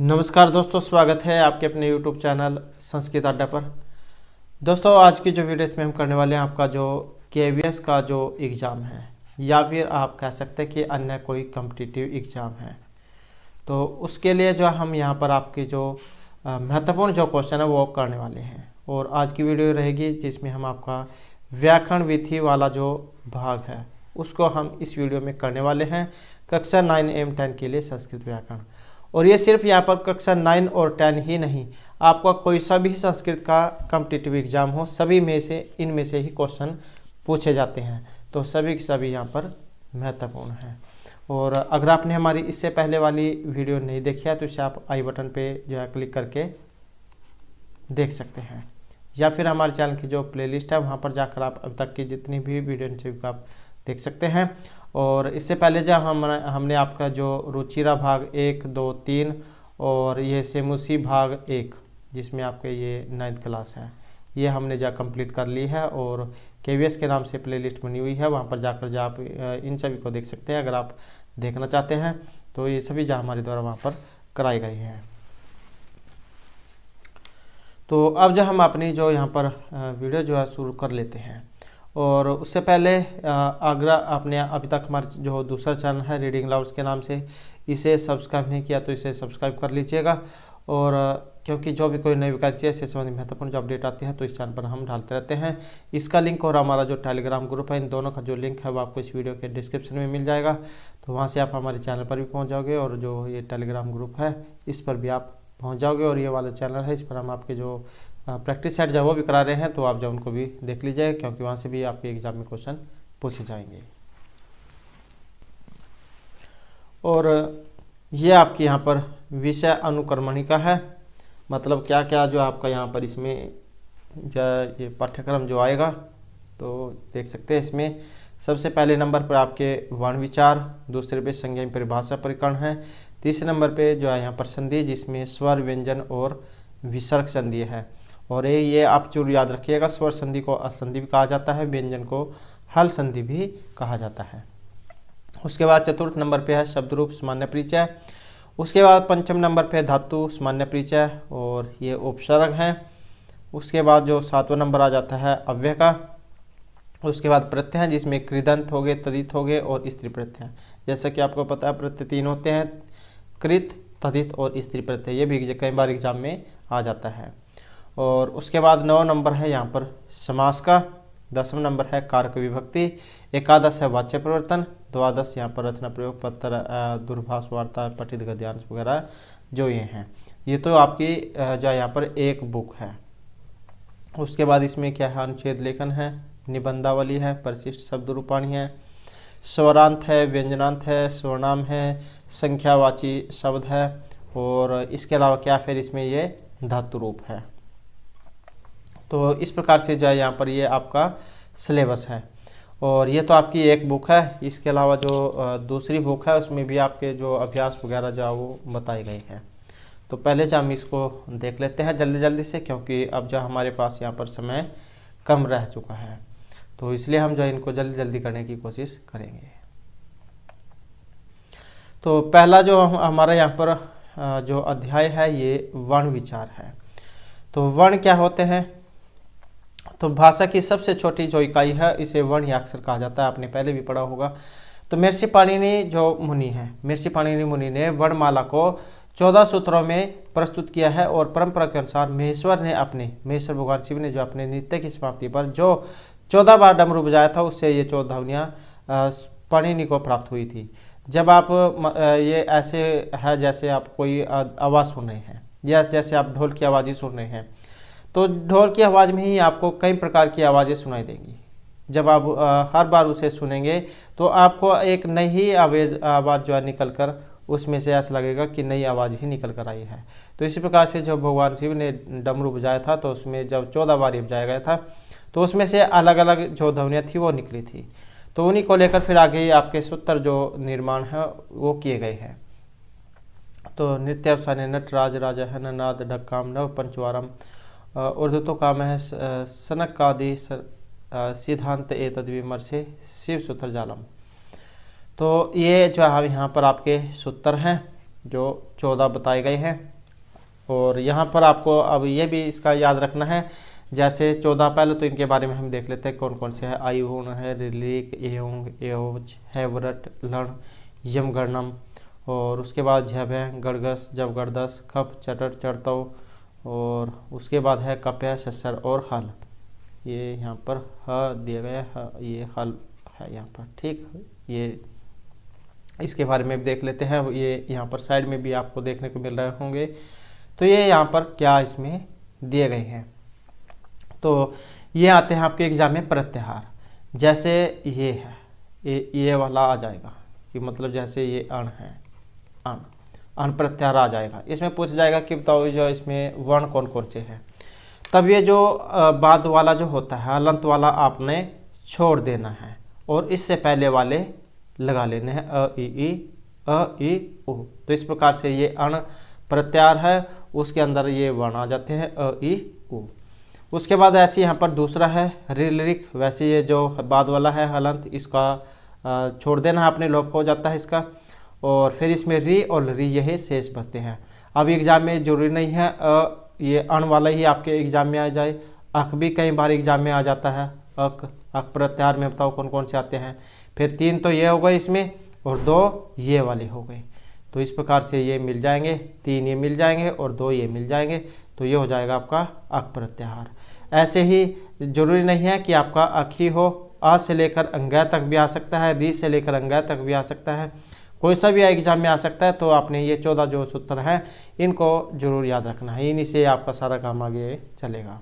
नमस्कार दोस्तों, स्वागत है आपके अपने YouTube चैनल संस्कृत अड्डा पर। दोस्तों, आज की जो वीडियो इसमें हम करने वाले हैं आपका जो KVS का जो एग्ज़ाम है या फिर आप कह सकते हैं कि अन्य कोई कॉम्पिटिटिव एग्ज़ाम है, तो उसके लिए जो हम यहाँ पर आपके जो महत्वपूर्ण जो क्वेश्चन है वो करने वाले हैं। और आज की वीडियो रहेगी जिसमें हम आपका व्याकरण विधि वाला जो भाग है उसको हम इस वीडियो में करने वाले हैं, कक्षा 9 एवं 10 के लिए संस्कृत व्याकरण। और ये सिर्फ यहाँ पर कक्षा 9 और 10 ही नहीं, आपका कोई सा भी संस्कृत का कॉम्पिटिटिव एग्ज़ाम हो, सभी में से इनमें से ही क्वेश्चन पूछे जाते हैं, तो सभी के सभी यहाँ पर महत्वपूर्ण हैं। और अगर आपने हमारी इससे पहले वाली वीडियो नहीं देखी है तो इसे आप आई बटन पे जो है क्लिक करके देख सकते हैं, या फिर हमारे चैनल की जो प्लेलिस्ट है वहाँ पर जाकर आप अब तक की जितनी भी वीडियो को आप देख सकते हैं। और इससे पहले जब हमने आपका जो रुचिरा भाग 1, 2, 3 और ये सेमुसी भाग 1 जिसमें आपके ये 9th क्लास है, ये हमने जा कंप्लीट कर ली है। और KVS के नाम से प्लेलिस्ट बनी हुई है, वहाँ पर जाकर जो आप इन सभी को देख सकते हैं। अगर आप देखना चाहते हैं तो ये सभी जो हमारे द्वारा वहाँ पर कराई गई हैं। तो अब जो हम अपनी जो यहाँ पर वीडियो जो है शुरू कर लेते हैं। और उससे पहले अगर आपने अभी तक हमारे जो दूसरा चैनल है रीडिंग लाउड्स के नाम से, इसे सब्सक्राइब नहीं किया तो इसे सब्सक्राइब कर लीजिएगा। और क्योंकि जो भी कोई नई वैकेंसी है इससे संबंधित महत्वपूर्ण जो अपडेट आती है तो इस चैनल पर हम डालते रहते हैं। इसका लिंक और हमारा जो टेलीग्राम ग्रुप है, इन दोनों का जो लिंक है वो आपको इस वीडियो के डिस्क्रिप्शन में मिल जाएगा। तो वहाँ से आप हमारे चैनल पर भी पहुँच जाओगे और जो ये टेलीग्राम ग्रुप है इस पर भी आप पहुँच जाओगे। और ये वाला चैनल है, इस पर हम आपके जो प्रैक्टिस सेट जब वो भी करा रहे हैं तो आप जब उनको भी देख लीजिए, क्योंकि वहाँ से भी आपके एग्जाम में क्वेश्चन पूछे जाएंगे। और ये आपकी यहाँ पर विषय अनुक्रमणिका है, मतलब क्या क्या जो आपका यहाँ पर इसमें ये पाठ्यक्रम जो आएगा तो देख सकते हैं। इसमें सबसे पहले नंबर पर आपके वर्ण विचार, दूसरे पे संज्ञा परिभाषा परिकरण है, तीसरे नंबर पे जो है यहाँ पर संधि जिसमें स्वर, व्यंजन और विसर्ग संधि है। और ये आप जरूर याद रखिएगा, स्वर संधि को असंधि भी कहा जाता है, व्यंजन को हल संधि भी कहा जाता है। उसके बाद चतुर्थ नंबर पे है शब्द रूप सामान्य परिचय। उसके बाद पंचम नंबर पे धातु सामान्य परिचय और ये उपसर्ग हैं। उसके बाद जो सातवां नंबर आ जाता है अव्यय का। उसके बाद प्रत्यय हैं जिसमें कृदंत हो गए, तदित हो गए और स्त्री प्रत्यय हैं। जैसा कि आपको पता है प्रत्यय 3 होते हैं, कृत, तदित और स्त्री प्रत्यय। ये भी कई बार एग्जाम में आ जाता है। और उसके बाद 9 नंबर है यहाँ पर समास का, 10वां नंबर है कारक विभक्ति, 11 है वाच्य परिवर्तन, 12 यहाँ पर रचना प्रयोग, पत्र, दूरभाष, वार्ता, पठित गद्यांश वगैरह जो ये हैं। ये तो आपकी जो यहाँ पर एक बुक है। उसके बाद इसमें क्या है, अनुच्छेद लेखन है, निबंधावली है, परिशिष्ट शब्द रूपाणी है, स्वरांत है, व्यंजनांत है, स्वर्णाम है, संख्यावाची शब्द है। और इसके अलावा क्या फिर इसमें ये धातु रूप है। तो इस प्रकार से जो है यहाँ पर ये आपका सिलेबस है। और ये तो आपकी एक बुक है। इसके अलावा जो दूसरी बुक है उसमें भी आपके जो अभ्यास वगैरह जो है वो बताई गई है। तो पहले जो हम इसको देख लेते हैं जल्दी जल्दी से, क्योंकि अब जो हमारे पास यहाँ पर समय कम रह चुका है, तो इसलिए हम जो इनको जल्दी जल्दी करने की कोशिश करेंगे। तो पहला जो हमारा यहाँ पर जो अध्याय है ये वर्ण विचार है। तो वर्ण क्या होते हैं, तो भाषा की सबसे छोटी जो इकाई है इसे वर्ण या अक्षर कहा जाता है। आपने पहले भी पढ़ा होगा। तो महर्षि पाणिनि जो मुनि है, महर्षि पाणिनि मुनि ने वर्णमाला को 14 सूत्रों में प्रस्तुत किया है। और परंपरा के अनुसार महेश्वर भगवान शिव ने जो अपने नृत्य की समाप्ति पर जो 14 बार डमरू बजाया था उससे ये 14 ध्वनियाँ पाणिनि को प्राप्त हुई थी। जब आप ये ऐसे है जैसे आप कोई आवाज़ सुन रहे हैं या जैसे आप ढोल की आवाज़ ही सुन रहे हैं, तो ढोल की आवाज़ में ही आपको कई प्रकार की आवाज़ें सुनाई देंगी। जब आप हर बार उसे सुनेंगे तो आपको एक नई आवाज़ जो है निकल कर उसमें से ऐसा लगेगा कि नई आवाज़ ही निकल कर आई है। तो इसी प्रकार से जब भगवान शिव ने डमरू बजाया था तो उसमें जब 14 बार ये बजाया गया था तो उसमें से अलग अलग जो ध्वनियाँ थी वो निकली थी। तो उन्हीं को लेकर फिर आगे आपके सूत्र जो निर्माण है वो किए गए हैं। तो नृत्य अवसाने नटराज राजा है नाद ढक्काम नव पंचवारम ऊर्धतो काम है सनकादि सिद्धांत ए तद्विमर्शे शिव सूत्र जालम। तो ये जो है यहाँ पर आपके सूत्र हैं जो 14 बताए गए हैं। और यहाँ पर आपको अब ये भी इसका याद रखना है, जैसे 14 पहले तो इनके बारे में हम देख लेते हैं कौन कौन से है। आयुण है, रिलिक, एयोंग, एओज, हैवरट, लण, यमगणम, और उसके बाद झब है, गड़गस, जबगड़दस, खप, चटर, चढ़तव, और उसके बाद है कप्य, सस्सर और हल। ये यहाँ पर ह दिया गया है, ये हल है यहाँ पर, ठीक। ये इसके बारे में भी देख लेते हैं, ये यहाँ पर साइड में भी आपको देखने को मिल रहे होंगे। तो ये यहाँ पर क्या इसमें दिए गए हैं, तो ये आते हैं आपके एग्जाम में प्रत्याहार। जैसे ये है, ये वाला आ जाएगा कि मतलब जैसे ये अण है, अण प्रत्याहार आ जाएगा। इसमें पूछ जाएगा कि बताओ जो इसमें वर्ण कौन कौन से हैं, तब ये जो बाद वाला जो होता है हलंत वाला आपने छोड़ देना है और इससे पहले वाले लगा लेने हैं, अ ई उ। तो इस प्रकार से ये अण प्रत्याहार है, उसके अंदर ये वर्ण आ जाते हैं, अ ई उ। उसके बाद ऐसे यहाँ पर दूसरा है रिलिक, वैसे ये जो बाद वाला है हलंत, इसका छोड़ देना है, अपने लोप हो जाता है इसका। और फिर इसमें री और री यही शेष बचते हैं। अब एग्जाम में जरूरी नहीं है ये अण वाला ही आपके एग्जाम में आ जाए, अक भी कई बार एग्जाम में आ जाता है। अक प्रत्याहार में बताओ कौन कौन से आते हैं। फिर 3 तो ये हो गए इसमें और 2 ये वाले हो गए। तो इस प्रकार से ये मिल जाएंगे, 3 ये मिल जाएंगे और 2 ये मिल जाएंगे। तो ये हो जाएगा आपका अक प्रत्याहार। ऐसे ही जरूरी नहीं है कि आपका अक ही हो, आ से लेकर अंग्या तक भी आ सकता है, री से लेकर अंग्या तक भी आ सकता है, कोई सा भी एग्जाम में आ सकता है। तो आपने ये 14 जो सूत्र हैं इनको जरूर याद रखना है, इन्हीं से आपका सारा काम आगे चलेगा।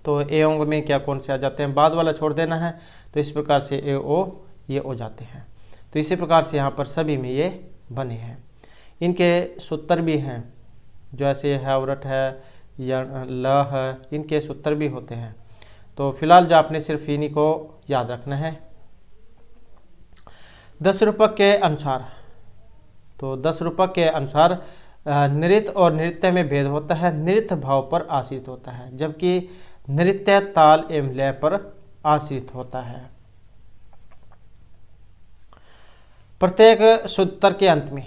तो एओंग में क्या कौन से आ जाते हैं, बाद वाला छोड़ देना है, तो इस प्रकार से ए ओ ये हो जाते हैं। तो इसी प्रकार से यहाँ पर सभी में ये बने हैं। इनके सूत्र भी हैं, जो ऐसे हैवरट है या ल है, इनके सूत्र भी होते हैं। तो फिलहाल जो आपने सिर्फ इन्हीं को याद रखना है। 10 रूपक के अनुसार, तो 10 रूपक के अनुसार नृत्य और नृत्य में भेद होता है, नृत्य भाव पर आश्रित होता है, जबकि नृत्य ताल एवं लय पर आश्रित होता है। प्रत्येक सूत्र के अंत में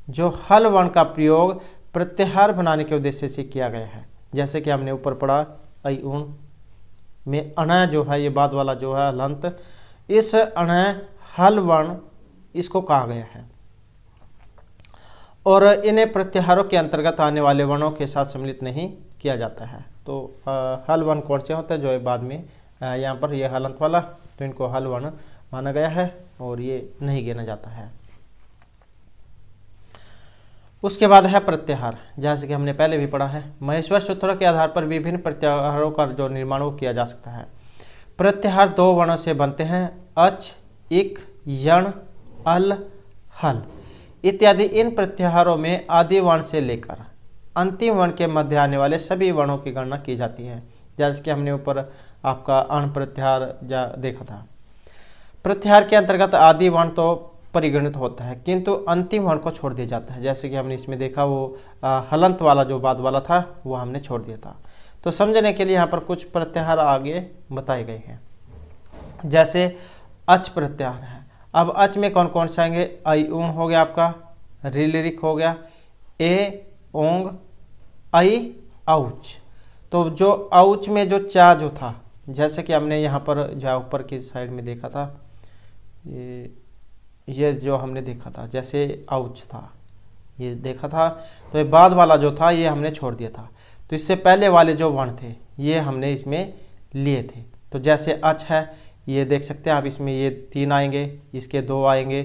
जो हल वर्ण का प्रयोग प्रत्याहार बनाने के उद्देश्य से किया गया है, जैसे कि हमने ऊपर पढ़ा अयुण में अण जो है, ये बाद वाला जो है हलंत, इस अण हल वर्ण इसको कहा गया है और इन्हें प्रत्याहारों के अंतर्गत आने वाले वर्णों के साथ सम्मिलित नहीं किया जाता है। तो हल वर्ण कौन से होते हैं, जो है बाद में यहाँ पर ये हलंत वाला, तो इनको हल वर्ण माना गया है और ये नहीं गिना जाता है। उसके बाद है प्रत्याहार, जैसे कि हमने पहले भी पढ़ा है। महेश्वर सूत्रों के आधार पर विभिन्न प्रत्याहारों का जो निर्माण वो किया जा सकता है। प्रत्याहार 2 वर्णों से बनते हैं, अच, इक, यण, अल, हल इत्यादि। इन प्रत्याहारों में आदि वर्ण से लेकर अंतिम वर्ण के मध्य आने वाले सभी वर्णों की गणना की जाती है, जैसे कि हमने ऊपर आपका अण प्रत्याहार देखा था। प्रत्याहार के अंतर्गत आदि वर्ण तो परिगणित होता है, किंतु अंतिम वर्ण को छोड़ दिया जाता है, जैसे कि हमने इसमें देखा वो हलंत वाला जो बाद वाला था वो हमने छोड़ दिया था। तो समझने के लिए यहाँ पर कुछ प्रत्याहार आगे बताए गए हैं। जैसे अच प्रत्याहार है, अब अच में कौन कौन से आएंगे, अयुण हो गया आपका, रिलिक हो गया, ए ओंग, आई औच। तो जो औच में जो चा जो था, जैसे कि हमने यहाँ पर जो ऊपर की साइड में देखा था, ये जो हमने देखा था जैसे औच था ये देखा था, तो ये बाद वाला जो था ये हमने छोड़ दिया था। तो इससे पहले वाले जो वर्ण थे ये हमने इसमें लिए थे। तो जैसे अच है, ये देख सकते हैं आप, इसमें ये 3 आएंगे, इसके 2 आएंगे,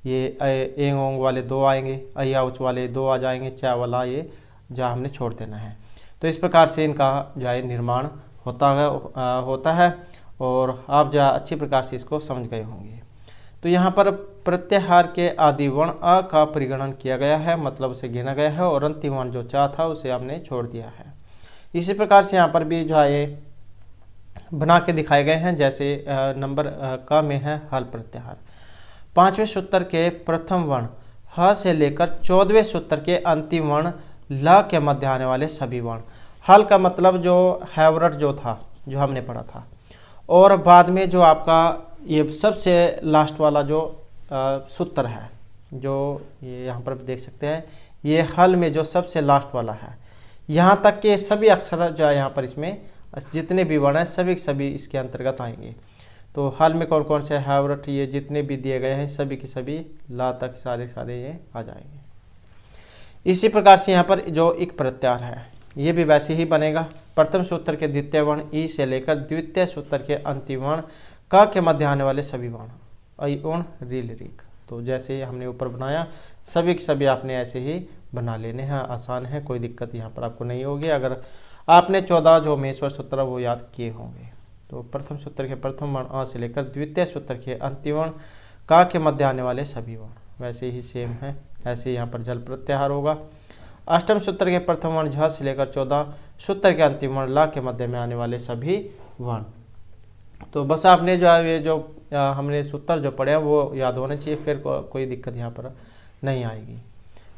ये एंग ओंग वाले 2 आएंगे, अयाउच वाले 2 आ जाएंगे, चा वाला ये जो हमने छोड़ देना है। तो इस प्रकार से इनका जो है निर्माण होता है और आप जो अच्छी प्रकार से इसको समझ गए होंगे। तो यहाँ पर प्रत्याहार के आदि वर्ण अ का परिगणन किया गया है, मतलब उसे गिना गया है, और अंतिम वर्ण जो चा था उसे हमने छोड़ दिया है। इसी प्रकार से यहाँ पर भी जो है बना के दिखाए गए हैं। जैसे नंबर क में है हल प्रत्याहार। 5वें सूत्र के प्रथम वर्ण ह से लेकर 14वें सूत्र के अंतिम वर्ण ल के मध्य आने वाले सभी वर्ण। हल का मतलब जो हैवरट जो था जो हमने पढ़ा था, और बाद में जो आपका ये सबसे लास्ट वाला जो सूत्र है, जो ये यहाँ पर देख सकते हैं, ये हल में जो सबसे लास्ट वाला है यहाँ तक के सभी अक्षर जो है यहाँ पर इसमें जितने भी वर्ण हैं सभी सभी इसके अंतर्गत आएंगे। तो हाल में कौन कौन से हैवरट ये जितने भी दिए गए हैं सभी के सभी ला तक सारे सारे ये आ जाएंगे। इसी प्रकार से यहाँ पर जो एक प्रत्याहार है ये भी वैसे ही बनेगा। प्रथम सूत्र के द्वितीय वर्ण ई से लेकर द्वितीय सूत्र के अंतिम वर्ण क के मध्य आने वाले सभी वर्ण ऐ उण रील रीक। तो जैसे हमने ऊपर बनाया सभी के सभी आपने ऐसे ही बना लेने हैं, आसान है, कोई दिक्कत यहाँ पर आपको नहीं होगी अगर आपने 14 जो मेश्वर सूत्र वो याद किए होंगे। तो प्रथम सूत्र के प्रथम वर्ण अ से लेकर द्वितीय सूत्र के अंतिम वर्ण का के मध्य आने वाले सभी वर्ण वैसे ही सेम है, ऐसे यहाँ पर जल प्रत्याहार होगा। अष्टम सूत्र के प्रथम वर्ण झ से लेकर 14 सूत्र के अंतिम वर्ण ला के मध्य में आने वाले सभी वर्ण। तो बस आपने जो है ये जो हमने सूत्र जो पढ़े हैं वो याद होने चाहिए, फिर कोई दिक्कत यहाँ पर नहीं आएगी।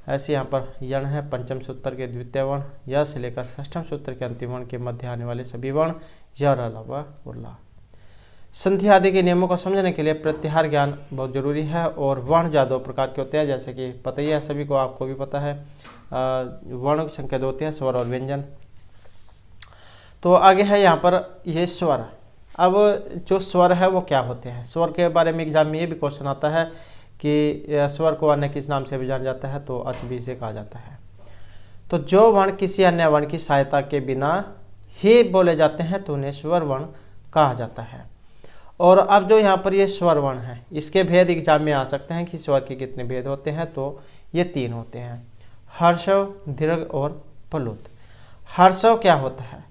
ऐसे यहाँ पर यण है पंचम सूत्र के द्वितीय वर्ण या से लेकर षष्ठम सूत्र के अंतिम वर्ण के मध्य आने वाले सभी वर्ण य र ल व और ला। संधि आदि के नियमों को समझने के लिए प्रत्याहार ज्ञान बहुत जरूरी है। और वर्ण जो 2 प्रकार के होते हैं जैसे कि पता ही है सभी को, आपको भी पता है। वर्णों की संख्या 2 होती है, स्वर और व्यंजन। तो आगे है यहाँ पर ये स्वर। अब जो स्वर है वो क्या होते हैं, स्वर के बारे में एग्जाम में ये भी क्वेश्चन आता है कि स्वर को अन्य किस नाम से भी जाना जाता है, तो अच भी से कहा जाता है। तो जो वर्ण किसी अन्य वर्ण की सहायता के बिना ही बोले जाते हैं तो उन्हें स्वर वर्ण कहा जाता है। और अब जो यहाँ पर ये स्वर वर्ण है इसके भेद एग्जाम में आ सकते हैं कि स्वर के कितने भेद होते हैं, तो ये 3 होते हैं, हर्षव, दीर्घ और प्लुत। हर्षव क्या होता है,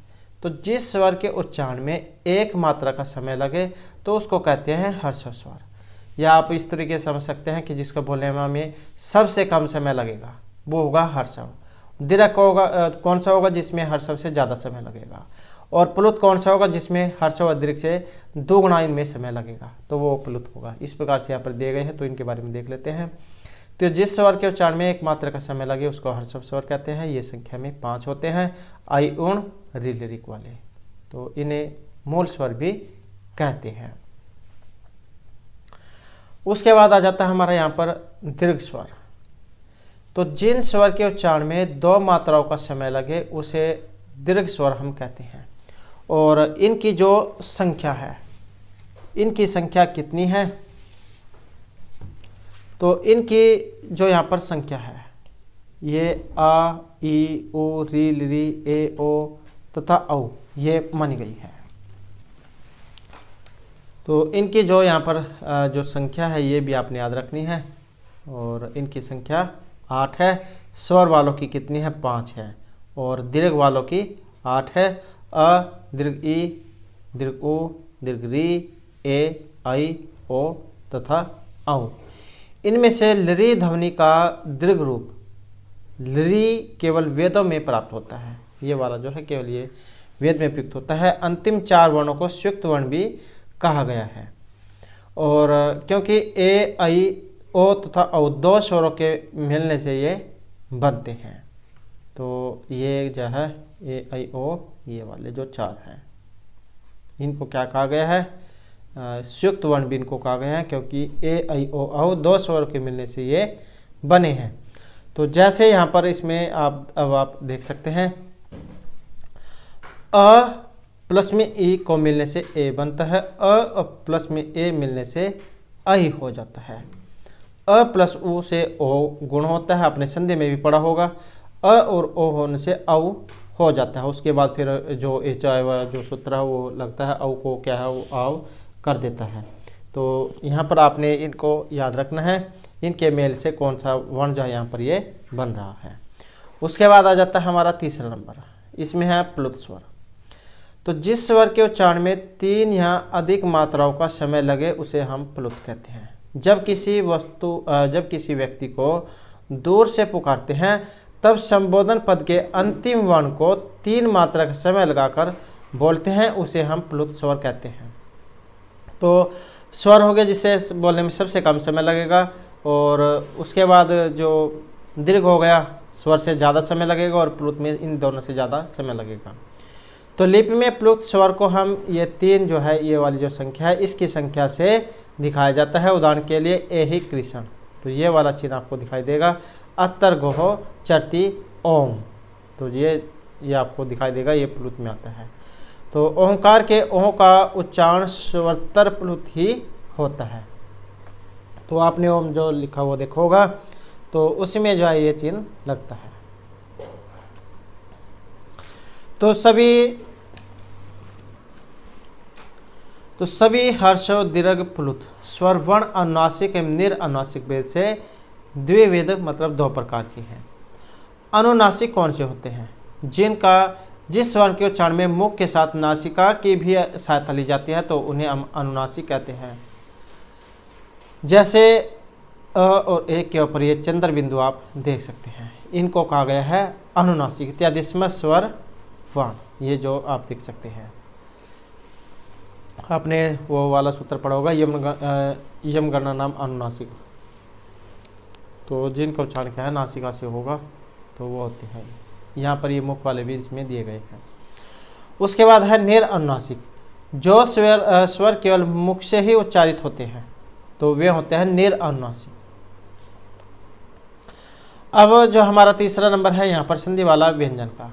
तो जिस स्वर के उच्चारण में एक मात्रा का समय लगे तो उसको कहते हैं हर्षव स्वर। या आप इस तरीके से समझ सकते हैं कि जिसको बोलने में सबसे कम समय लगेगा वो होगा हर्षव। दीर्घ होगा कौन सा होगा, जिसमें हर्षव से ज़्यादा समय लगेगा। और प्लुत कौन सा होगा, जिसमें हर्षव और दीर्घ से 2 गुना इनमें समय लगेगा, तो वो प्लुत होगा। इस प्रकार से यहाँ पर दिए गए हैं, तो इनके बारे में देख लेते हैं। तो जिस स्वर के उच्चारण में एक मात्रा का समय लगे उसको हर्षव स्वर कहते हैं। ये संख्या में 5 होते हैं, ऐ उण रील ऋक वाले। तो इन्हें मूल स्वर भी कहते हैं। उसके बाद आ जाता है हमारा यहाँ पर दीर्घ स्वर। तो जिन स्वर के उच्चारण में 2 मात्राओं का समय लगे उसे दीर्घ स्वर हम कहते हैं। और इनकी जो संख्या है, इनकी संख्या कितनी है, तो इनकी जो यहाँ पर संख्या है ये आ, ई, उ, रील, री, ए, ओ तथा औ ये मानी गई है। तो इनकी जो यहाँ पर जो संख्या है ये भी आपने याद रखनी है। और इनकी संख्या 8 है। स्वर वालों की कितनी है, 5 है। और दीर्घ वालों की 8 है, अ, दीर्घ ई, दीर्घ उ, दीर्घ री, ए, ऐ, ओ तथा औ। इनमें से लरी ध्वनि का दीर्घ रूप लरी केवल वेदों में प्राप्त होता है। ये वाला जो है केवल ये वेद में प्रयुक्त होता है। अंतिम 4 वर्णों को संयुक्त वर्ण भी कहा गया है। और क्योंकि ए, ऐ, ओ तथा औ 2 स्वरों के मिलने से ये बनते हैं, तो ये जो है ए, ऐ, ओ ये वाले जो 4 हैं इनको क्या कहा गया है, संयुक्त वर्ण भी इनको कहा गया है, क्योंकि ए, ऐ, ओ, औ 2 स्वरों के मिलने से ये बने हैं। तो जैसे यहाँ पर इसमें आप देख सकते हैं, अ प्लस में ई को मिलने से ए बनता है, अ प्लस में ए मिलने से ऐ हो जाता है। अ प्लस उ से ओ गुण होता है, आपने संधि में भी पढ़ा होगा। अ और ओ होने से औ हो जाता है। उसके बाद फिर जो एच जो सूत्र है वो लगता है, औ को क्या है वो आव कर देता है। तो यहाँ पर आपने इनको याद रखना है, इनके मेल से कौन सा वर्ण जो है यहाँ पर ये बन रहा है। उसके बाद आ जाता है हमारा तीसरा नंबर, इसमें है प्लुत स्वर। तो जिस स्वर के उच्चारण में 3 या अधिक मात्राओं का समय लगे उसे हम प्लुत कहते हैं। जब किसी व्यक्ति को दूर से पुकारते हैं तब संबोधन पद के अंतिम वर्ण को 3 मात्रा का समय लगाकर बोलते हैं, उसे हम प्लुत स्वर कहते हैं। तो स्वर हो गया जिससे बोलने में सबसे कम समय लगेगा। और उसके बाद जो दीर्घ हो गया, स्वर से ज़्यादा समय लगेगा, और प्लुत में इन दोनों से ज़्यादा समय लगेगा। तो लिपि में प्लुत स्वर को हम ये 3 जो है ये वाली जो संख्या है इसकी संख्या से दिखाया जाता है। उदाहरण के लिए एहि कृष्ण, तो ये वाला चिन्ह आपको दिखाई देगा, अत्तर गोहो चरती ओम। तो ये ये आपको दिखाई देगा, ये प्लुत में आता है। तो ओंकार के ओं का उच्चारण स्वरतर प्लुत ही होता है। तो आपने ओम जो लिखा हुआ देखा होगा, तो उसमें जो है ये चिन्ह लगता है। तो सभी हर्ष दीर्घ प्लुत स्वर वर्ण अनुनासिक एवं निरअनुनासिक भेद से द्विविध मतलब दो प्रकार की हैं। अनुनासिक कौन से होते हैं? जिस स्वर्ण के उच्चारण में मुख के साथ नासिका की भी सहायता ली जाती है तो उन्हें हम अनुनासिक कहते हैं। जैसे अ और ए के ऊपर ये चंद्र बिंदु आप देख सकते हैं, इनको कहा गया है अनुनासिक। इत्यादि इसमें स्वर वर्ण ये जो आप देख सकते हैं, आपने वो वाला सूत्र पढ़ा होगा, यम गणना नाम अनुनासिक। तो जिनका उच्चारण क्या है नासिका से होगा तो वो होते हैं। यहाँ पर ये मुख वाले भी इसमें दिए गए हैं। उसके बाद है निरअनुनासिक, जो स्वर केवल मुख से ही उच्चारित होते हैं तो वे होते हैं निरअनुनासिक। अब जो हमारा तीसरा नंबर है यहाँ पर संधि वाला व्यंजन का,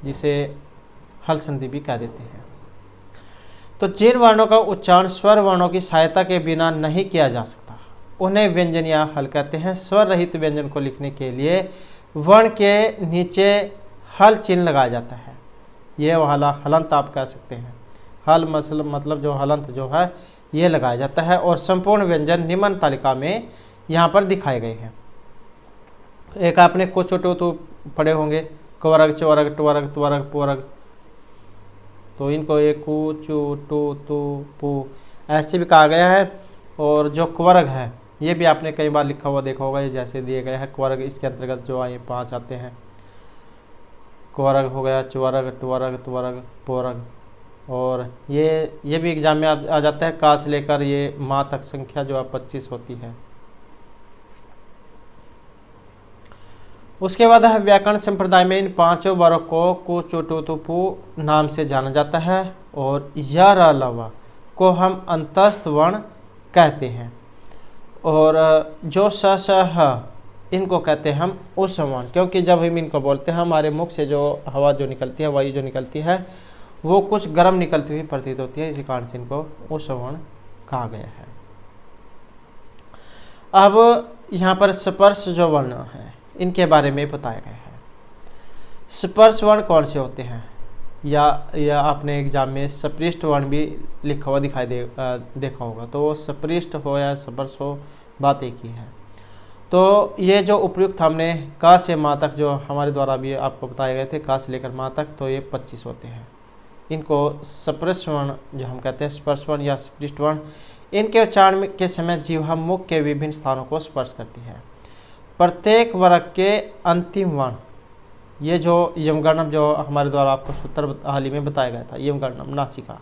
जिसे हल संधि भी कह देते हैं। तो जिन वर्णों का उच्चारण स्वर वर्णों की सहायता के बिना नहीं किया जा सकता उन्हें व्यंजन या हल कहते हैं। स्वर रहित व्यंजन को लिखने के लिए वर्ण के नीचे हल चिन्ह लगाया जाता है। ये वाला हलंत आप कह सकते हैं। हल मतलब जो हलंत जो है ये लगाया जाता है और संपूर्ण व्यंजन निम्न तालिका में यहाँ पर दिखाए गए हैं। एक आपने कुछ तो पढ़े होंगे, कवरग चवरग टवरग त्वरग पोरग, तो इनको एक कु चु टू तु पु ऐसे भी कहा गया है। और जो क्वर्ग है ये भी आपने कई बार लिखा हुआ देखा होगा, ये जैसे दिए गए हैं क्वर्ग, इसके अंतर्गत जो आए 5 आते हैं। क्वर्ग हो गया, चवरग टवरग त्वरग पोरग। और ये भी एग्जाम में आ जाता है, का से लेकर ये माँ तक संख्या जो 25 होती है। उसके बाद है व्याकरण संप्रदाय में इन 5 वर्ग को कु चु टू तु पु नाम से जाना जाता है और य र ल व को हम अंतस्थ वर्ण कहते हैं। और जो स श ह इनको कहते हैं हम उष्ण, क्योंकि जब हम इनको बोलते हैं हमारे मुख से जो हवा जो निकलती है, वायु जो निकलती है वो कुछ गर्म निकलती हुई प्रतीत होती है, इसी कारण से इनको उष्ण कहा गया है। अब यहाँ पर स्पर्श जो वर्ण है इनके बारे में बताया गया है। स्पर्श वर्ण कौन से होते हैं, या आपने एग्जाम में सपृष्ठ वर्ण भी लिखा हुआ देखा होगा। तो वो सपृष्ठ हो या स्पर्श हो बात एक ही है। तो ये जो उपयुक्त हमने का से माँ तक जो हमारे द्वारा भी आपको बताए गए थे, का से लेकर माँ तक, तो ये 25 होते हैं। इनको स्पर्श वर्ण जो हम कहते हैं, स्पर्श वर्ण या सपृष्ठ वर्ण, इनके उच्चारण के समय जिह्वा मुख के विभिन्न स्थानों को स्पर्श करती है। प्रत्येक वर्ग के अंतिम वर्ण, ये जो यमगणम जो हमारे द्वारा आपको सूत्र हाल ही में बताया गया था, यमगणम नासिका,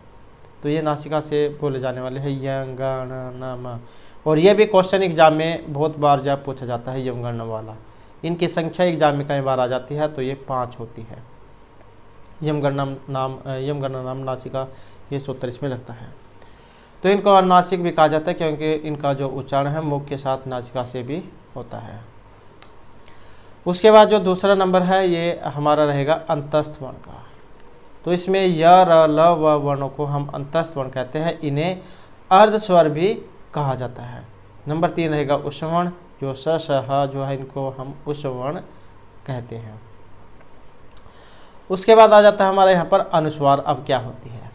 तो ये नासिका से बोले जाने वाले हैं यमगणम। और ये भी क्वेश्चन एग्जाम में बहुत बार जब पूछा जाता है यमगणम वाला, इनकी संख्या एग्जाम में कई बार आ जाती है, तो ये 5 होती है। यमगणम नाम नासिका, ये सूत्र इसमें लगता है। तो इनको अनुनासिक भी कहा जाता है क्योंकि इनका जो उच्चारण है मुख के साथ नासिका से भी होता है। उसके बाद जो दूसरा नंबर है ये हमारा रहेगा अंतस्थ वर्ण का। तो इसमें य र ल व वर्णों को हम अंतस्थ वर्ण कहते हैं। इन्हें अर्ध स्वर भी कहा जाता है। नंबर 3 रहेगा उष्ण वर्ण, जो स श ह जो है इनको हम उष्ण वर्ण कहते हैं। उसके बाद आ जाता है हमारे यहाँ पर अनुस्वार। अब क्या होती है,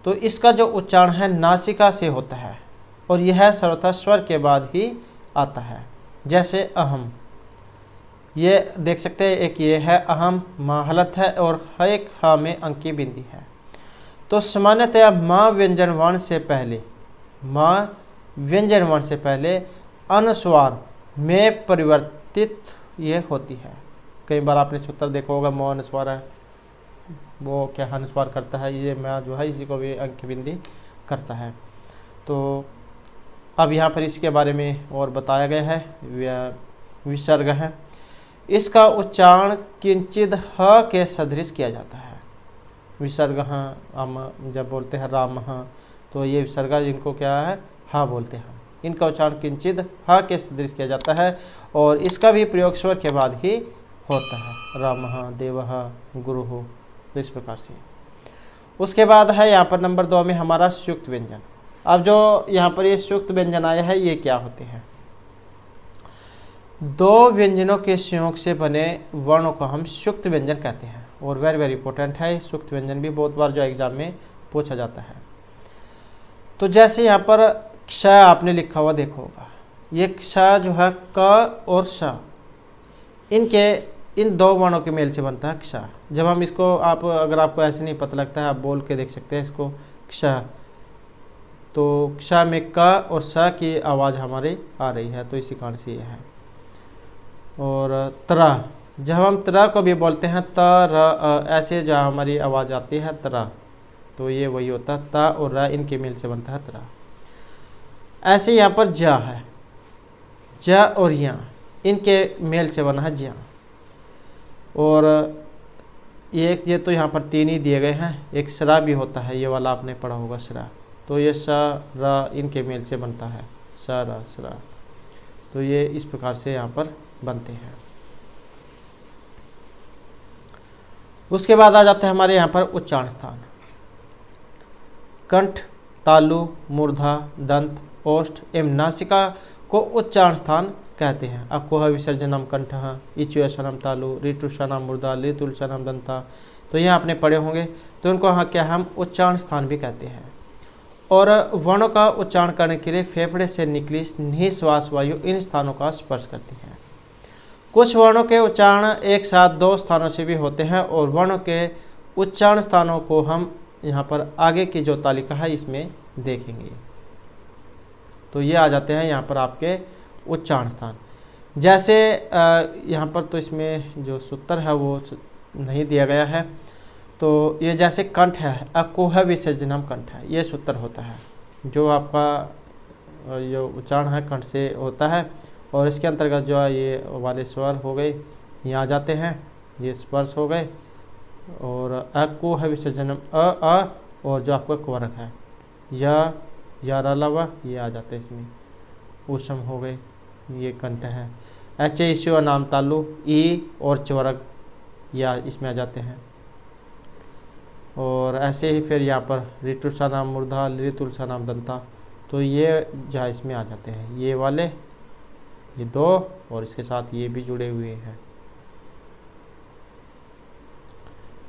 तो इसका जो उच्चारण है नासिका से होता है और यह सर्वथा स्वर के बाद ही आता है। जैसे अहम, ये देख सकते हैं, एक ये है अहम, माँ हलत है और एक ह में अंक की बिंदी है। तो सामान्यतया माँ व्यंजन वर्ण से पहले अनुस्वार में परिवर्तित ये होती है। कई बार आपने सूत्र देखा होगा, म अनुस्वार है, वो क्या अनुस्वार करता है, ये मैं जो है इसी को भी अंक की बिंदी करता है। तो अब यहाँ पर इसके बारे में और बताया गया है। विसर्ग है, इसका उच्चारण किंचित ह के सदृश किया जाता है। विसर्ग हम जब बोलते हैं राम, तो ये विसर्ग जिनको क्या है हा बोलते हैं, इनका उच्चारण किंचित ह के सदृश किया जाता है और इसका भी प्रयोग स्वर के बाद ही होता है, रामः देवः गुरुः, तो इस प्रकार से। उसके बाद है यहाँ पर नंबर 2 में हमारा संयुक्त व्यंजन। अब जो यहाँ पर ये संयुक्त व्यंजन आया है ये क्या होते हैं? दो व्यंजनों के संयोग से बने वर्णों को हम संयुक्त व्यंजन कहते हैं, और वेरी वेरी इंपॉर्टेंट है। संयुक्त व्यंजन भी बहुत बार जो एग्जाम में पूछा जाता है। तो जैसे यहाँ पर क्ष आपने लिखा हुआ देखा होगा, ये क्ष जो है क और श, इन दो वर्णों के मेल से बनता है क्ष। जब हम इसको अगर आपको ऐसे नहीं पता लगता है, आप बोल के देख सकते हैं इसको क्ष, तो क्ष में क और स की आवाज़ हमारे आ रही है, तो इसी कारण से ये है। और तरह, जब हम तरह को भी बोलते हैं तर, ऐसे जो हमारी आवाज़ आती है तरह, तो ये वही होता है, त और र इनके मेल से बनता है तरह। ऐसे यहाँ पर ज है, ज और या इनके मेल से बना है ज्या। और ये तो यहाँ पर 3 ही दिए गए हैं। एक सरा भी होता है, ये वाला आपने पढ़ा होगा सरा, तो ये स र इनके मेल से बनता है स र सरा। तो ये इस प्रकार से यहाँ पर बनते हैं। उसके बाद आ जाते हैं हमारे यहाँ पर उच्चारण स्थान। कंठ, तालु, मूर्धा, दंत, ओष्ठ एवं नासिका को उच्चारण स्थान कहते हैं। अकुह विसर्जनम कंठ, इचुयशनम तालु, ऋतुषनम मूर्धा, लितुलशनम दंता, तो ये आपने पढ़े होंगे। तो इनको हाँ क्या हम उच्चारण स्थान भी कहते हैं। और वर्णों का उच्चारण करने के लिए फेफड़े से निकली निःश्वास वायु इन स्थानों का स्पर्श करती है। कुछ वर्णों के उच्चारण एक साथ 2 स्थानों से भी होते हैं, और वर्णों के उच्चारण स्थानों को हम यहाँ पर आगे की जो तालिका है इसमें देखेंगे। तो ये आ जाते हैं यहाँ पर आपके उच्चारण स्थान। जैसे यहाँ पर तो इसमें जो सूत्र है वो नहीं दिया गया है, तो ये जैसे कंठ है, अकुह विसर्जनम कंठ है, ये सूत्र होता है जो आपका जो उच्चारण है कंठ से होता है। और इसके अंतर्गत जो है ये वाले स्वर हो गए, ये आ जाते हैं, ये स्पर्श हो गए। और अकुह विसर्जनम और जो आपका कुवरक है या अलावा ये आ जाते हैं इसमें, ऊषम हो गए, ये कंठ है। ईश्व नाम तालु, ई और चवरक या इसमें आ जाते हैं। और ऐसे ही फिर यहाँ पर ऋतुषा नाम मूर्धा, ऋतुलसा नाम दंता, तो ये जो इसमें आ जाते हैं, ये वाले, ये 2 और इसके साथ ये भी जुड़े हुए हैं।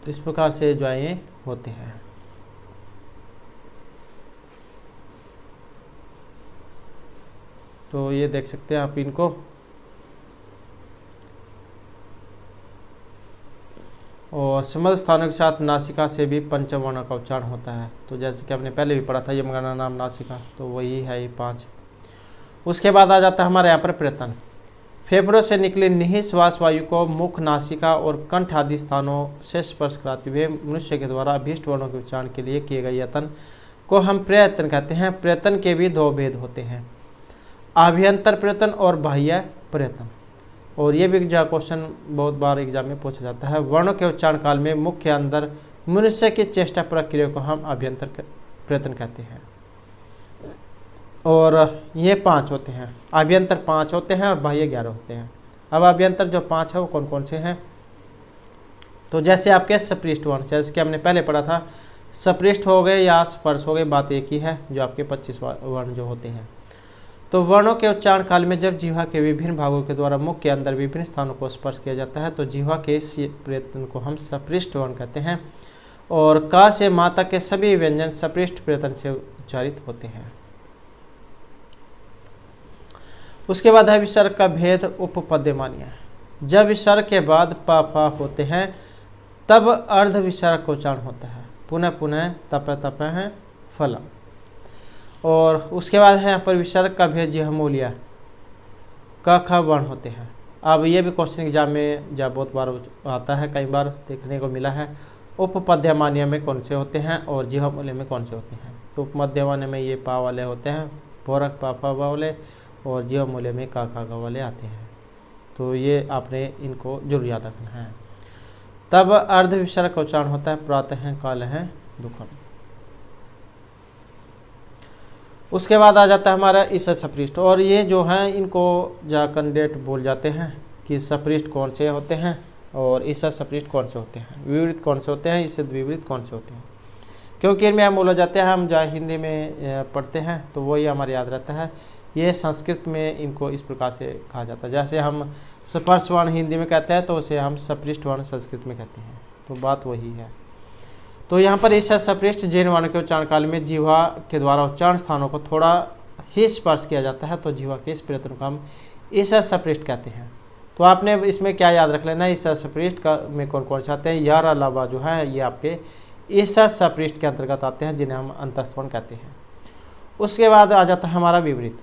तो इस प्रकार से जो है ये होते हैं। तो ये देख सकते हैं आप इनको। और समस्त स्थानों के साथ नासिका से भी पंचवर्ण का उच्चारण होता है। तो जैसे कि हमने पहले भी पढ़ा था, ये मंगना नाम नासिका, तो वही है ये 5। उसके बाद आ जाता है हमारे यहाँ पर प्रयत्न। फेफड़ों से निकले निःश्वास वायु को मुख, नासिका और कंठ आदि स्थानों से स्पर्श कराते हुए मनुष्य के द्वारा अभीष्ट वर्णों के उच्चारण के लिए किए गए यत्न को हम प्रयत्न कहते हैं। प्रयत्न के भी 2 भेद होते हैं, आभ्यंतर प्रयत्न और बाह्य प्रयत्न। और ये भी जो क्वेश्चन बहुत बार एग्जाम में पूछा जाता है। वर्णों के उच्चारण काल में मुख्य अंदर मनुष्य की चेष्टा प्रक्रिया को हम आभ्यंतर प्रयत्न कहते हैं। और ये 5 होते हैं, आभ्यंतर 5 होते हैं और बाह्य 11 होते हैं। अब आभ्यंतर जो 5 है वो कौन कौन से हैं? तो जैसे आपके सपृष्ठ वर्ण, जैसे कि हमने पहले पढ़ा था, सपृष्ठ हो गए या स्पर्श हो गए, बात एक ही है, जो आपके 25 वर्ण जो होते हैं। तो वर्णों के उच्चारण काल में जब जीवा के विभिन्न भागों के द्वारा मुख के अंदर विभिन्न स्थानों को स्पर्श किया जाता है, तो जीवा के इस प्रयत्न को हम सपृष्ठ वर्ण कहते हैं। और का से माता के सभी व्यंजन सपृष्ठ प्रयत्न से उच्चारित होते हैं। उसके बाद है विसर्ग का भेद, उपपद्यमानीय। जब विसर्ग के बाद पा फा होते हैं तब अर्ध विसर्ग का उच्चारण होता है। पुनः पुनः तप तप है फलम। और उसके बाद है यहाँ पर विसर्ग का भेद जिह्मूल्य, क ख वर्ण होते हैं। अब ये भी क्वेश्चन एग्जाम में जब बहुत बार आता है, कई बार देखने को मिला है। उपपद्यमानीय में कौन से होते हैं और जिह्मूल्य में कौन से होते हैं? तो उपमध्यमान्य में ये पा वाले होते हैं, पोरक पा फा वाले, और जिह्मूल्य में का खा वाले आते हैं। तो ये आपने इनको जरूर याद रखना है। तब अर्ध विसर्ग का उच्चारण होता है, प्रातः है, काल है, दुखम। उसके बाद आ जाता है हमारा इस सपृष्ठ। और ये जो हैं इनको जा कैंडिडेट बोल जाते हैं कि सपृष्ठ कौन से होते हैं और ईसद सपृष्ठ कौन से होते हैं, विपरीत कौन से होते हैं, ईसद विपरीत कौन से होते हैं, क्योंकि इनमें हम बोला जाते हैं, हम जहाँ हिंदी में पढ़ते हैं तो वही हमारे याद रहता है। ये संस्कृत में इनको इस प्रकार से कहा जाता है, जैसे हम स्पर्श वर्ण हिंदी में कहते हैं तो उसे हम सपृष्ठ वर्ण संस्कृत में कहते हैं, तो बात वही है। तो यहाँ पर ईसद सपृष्ठ जैन वर्ण के उच्चारण काल में जीवा के द्वारा उच्चारण स्थानों को थोड़ा ही स्पर्श किया जाता है, तो जीवा के इस प्रयत्न को हम ईसद सपृष्ठ कहते हैं। तो आपने इसमें क्या याद रख लेना, ईसद सपृष्ठ का में कौन कौन से आते हैं, यार अलावा जो है ये आपके ईसद सपृष्ठ के अंतर्गत आते हैं, जिन्हें हम अंतस्थ वर्ण कहते हैं। उसके बाद आ जाता है हमारा विपरीत।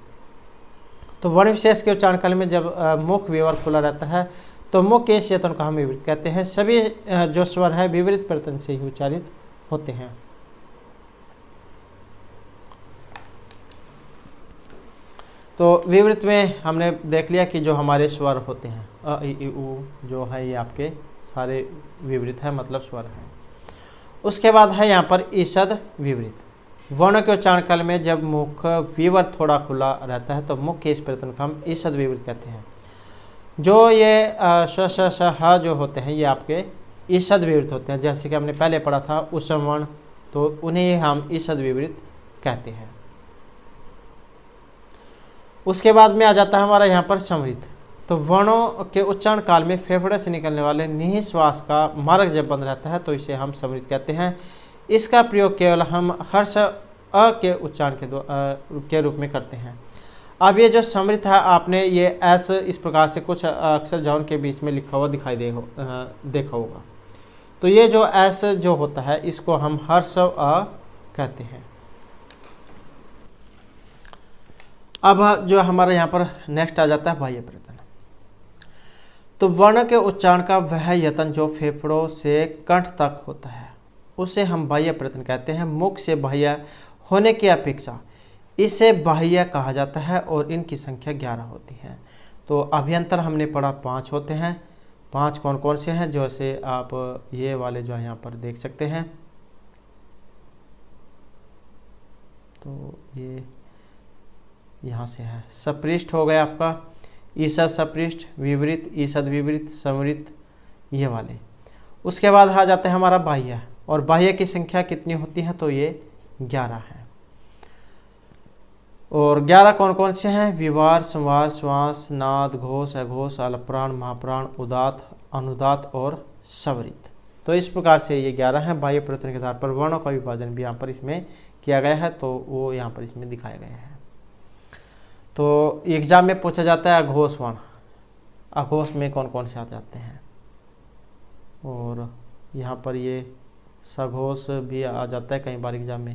तो वर्ण विशेष के उच्चारण काल में जब मुख विवर खुला रहता है तो मुख के चेतन को हम विपरीत कहते हैं। सभी जो स्वर है विपरीत प्रयत्न से ही उच्चारित होते हैं। तो विपरीत में हमने देख लिया कि जो हमारे स्वर होते हैं अ इ उ जो है ये आपके सारे विपरीत है, मतलब स्वर हैं। उसके बाद है यहाँ पर ईसद विपरीत। वर्ण के उच्चारण काल में जब मुख विवर थोड़ा खुला रहता है तो मुख के इस प्रयत्न को हम ईसद विपरीत कहते हैं। जो ये श श श ह जो होते हैं ये आपके ईसद विपरीत होते हैं, जैसे कि हमने पहले पढ़ा था उसम वर्ण, तो उन्हें हम ईसद विपरीत कहते हैं। उसके बाद में आ जाता है हमारा यहाँ पर समृद्ध। तो वर्णों के उच्चारण काल में फेफड़े से निकलने वाले निःश्वास का मार्ग जब बंद रहता है तो इसे हम समृद्ध कहते हैं। इसका प्रयोग केवल हम हर्ष अ के उच्चारण के रूप में करते हैं। अब ये जो समृद्ध है, आपने ये एस इस प्रकार से कुछ अक्षर जौन के बीच में लिखा हुआ दिखाई देखा होगा। तो ये जो एस जो होता है इसको हम हर्ष अ कहते हैं। अब जो हमारा यहाँ पर नेक्स्ट आ जाता है बाह्य प्रयत्न। तो वर्ण के उच्चारण का वह यत्न जो फेफड़ों से कंठ तक होता है उसे हम बाह्य प्रयत्न कहते हैं। मुख से बाह्य होने की अपेक्षा इसे बाह्य कहा जाता है और इनकी संख्या 11 होती है। तो अभ्यंतर हमने पढ़ा 5 होते हैं। 5 कौन कौन से हैं, जैसे आप ये वाले जो यहाँ पर देख सकते हैं। तो ये यहाँ से है, सपृष्ठ हो गया आपका, ईसद सपृष्ठ, विपरीत, ईसद विपरीत, समृद्ध, ये वाले। उसके बाद आ जाता है हमारा बाह्य, और बाह्य की संख्या कितनी होती है, तो ये 11 है। और 11 कौन कौन से हैं, विवार, संवार, श्वास, नाद, घोष, अघोष, अलप्राण, महाप्राण, उदात, अनुदात और स्वरित। तो इस प्रकार से ये 11 हैं। बाह्य प्रयत्न के आधार पर वर्णों का विभाजन भी यहाँ पर इसमें किया गया है, तो वो यहाँ पर इसमें दिखाया गया है। तो एग्जाम में पूछा जाता है अघोष वर्ण, अघोष में कौन कौन से आ जाते हैं, और यहाँ पर ये सघोष भी आ जाता है कई बार एग्जाम में,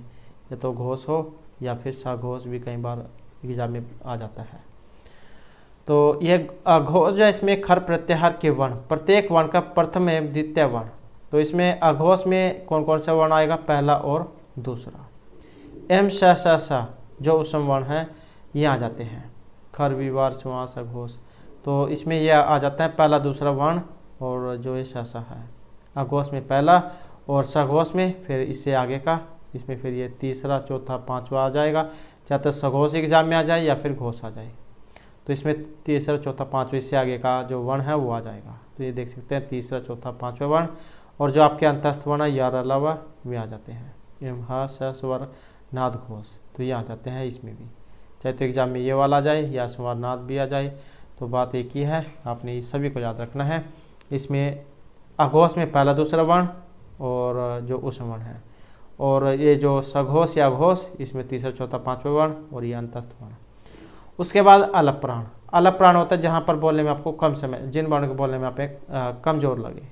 या तो घोष हो या फिर सघोष भी कई बार एग्जाम में आ जाता है। तो ये अघोष जो इसमें खर प्रत्याहार के वर्ण, प्रत्येक वर्ण का प्रथम एवं द्वितीय वर्ण। तो इसमें अघोष में कौन कौन सा वर्ण आएगा, पहला और दूसरा। एम स जो उसम वर्ण है ये आ जाते हैं, खर, विवार, श्वास, अघोष। तो इसमें यह आ जाता है पहला दूसरा वर्ण, और जो ये स है अघोष में पहला, और सघोष में फिर इससे आगे का, इसमें फिर ये तीसरा, चौथा, पांचवा आ जाएगा, चाहे तो सघोष एग्जाम में आ जाए या फिर घोष आ जाए। तो इसमें तीसरा, चौथा, पांचवा, इससे आगे का जो वर्ण है वो आ जाएगा। तो ये देख सकते हैं तीसरा, चौथा, पांचवा वर्ण, और जो आपके अंतस्थ वर्ण है यार अलावा वे आ जाते हैं, एम ह स स्वर नाद घोष। तो ये आ जाते हैं इसमें भी, चाहे तो एग्जाम में ये वाला आ जाए या स्वर नाद भी आ जाए। तो बात एक ही है, आपने इस सभी को याद रखना है। इसमें अघोष में पहला दूसरा वर्ण और जो उसम वर्ण है, और ये जो सघोष या घोष इसमें तीसरा, चौथा, पांचवा वर्ण, और ये अंतस्थ वर्ण। उसके बाद अलप्राण। अलप्राण होता है जहाँ पर बोलने में आपको कम समय, जिन वर्ण को बोलने में आप कम जोर लगे,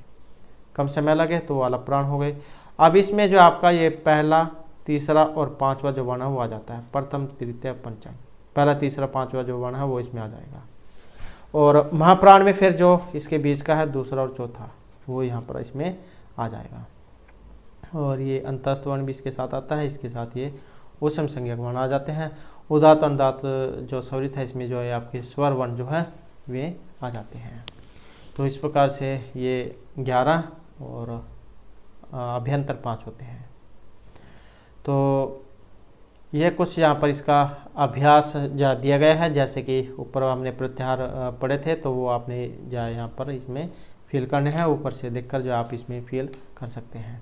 कम समय लगे, तो वो अलप्राण हो गए। अब इसमें जो आपका ये पहला, तीसरा और पांचवा जो वर्ण है वो आ जाता है, प्रथम, तृतीय, पंचम। पहला, तीसरा, पांचवा जो वर्ण है वो इसमें आ जाएगा। और महाप्राण में फिर जो इसके बीच का है दूसरा और चौथा, वो यहाँ पर इसमें आ जाएगा। और ये अंतस्थ वर्ण भी इसके साथ आता है, इसके साथ ये उसम संज्ञक वर्ण आ जाते हैं। उदात, अनुदात जो स्वरित है इसमें जो है आपके स्वर वर्ण जो है वे आ जाते हैं। तो इस प्रकार से ये 11 और अभ्यंतर 5 होते हैं। तो यह कुछ यहाँ पर इसका अभ्यास जा दिया गया है, जैसे कि ऊपर हमने प्रत्याहार पढ़े थे, तो वो आपने यहाँ पर इसमें फिल करने हैं, ऊपर से देखकर जो आप इसमें फिल कर सकते हैं।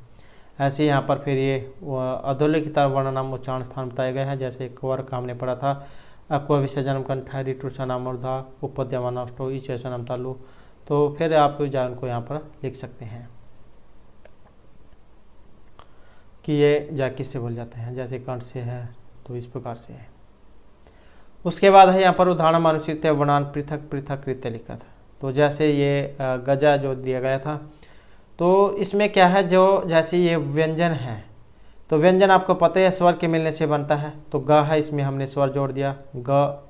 ऐसे यहाँ पर फिर ये अधोलिखित वर्ण नाम उच्चारण स्थान बताए गए हैं। जैसे कवर का हमने पढ़ा था, अक्वा विसर्जनम कंठ ऋतुषानाम मूर्धा उपद्यमानष्टो ईशनम तालु। तो फिर आप जो उनको यहाँ पर लिख सकते हैं कि ये जा किससे बोल जाते हैं, जैसे कंठ से है तो इस प्रकार से है। उसके बाद है यहाँ पर उदाहरण अनुचित वर्णान पृथक पृथक रीत्या लिखत। तो जैसे ये गजा जो दिया गया था, तो इसमें क्या है, जो जैसे ये व्यंजन है, तो व्यंजन आपको पता है स्वर के मिलने से बनता है। तो ग है, इसमें हमने स्वर जोड़ दिया, ग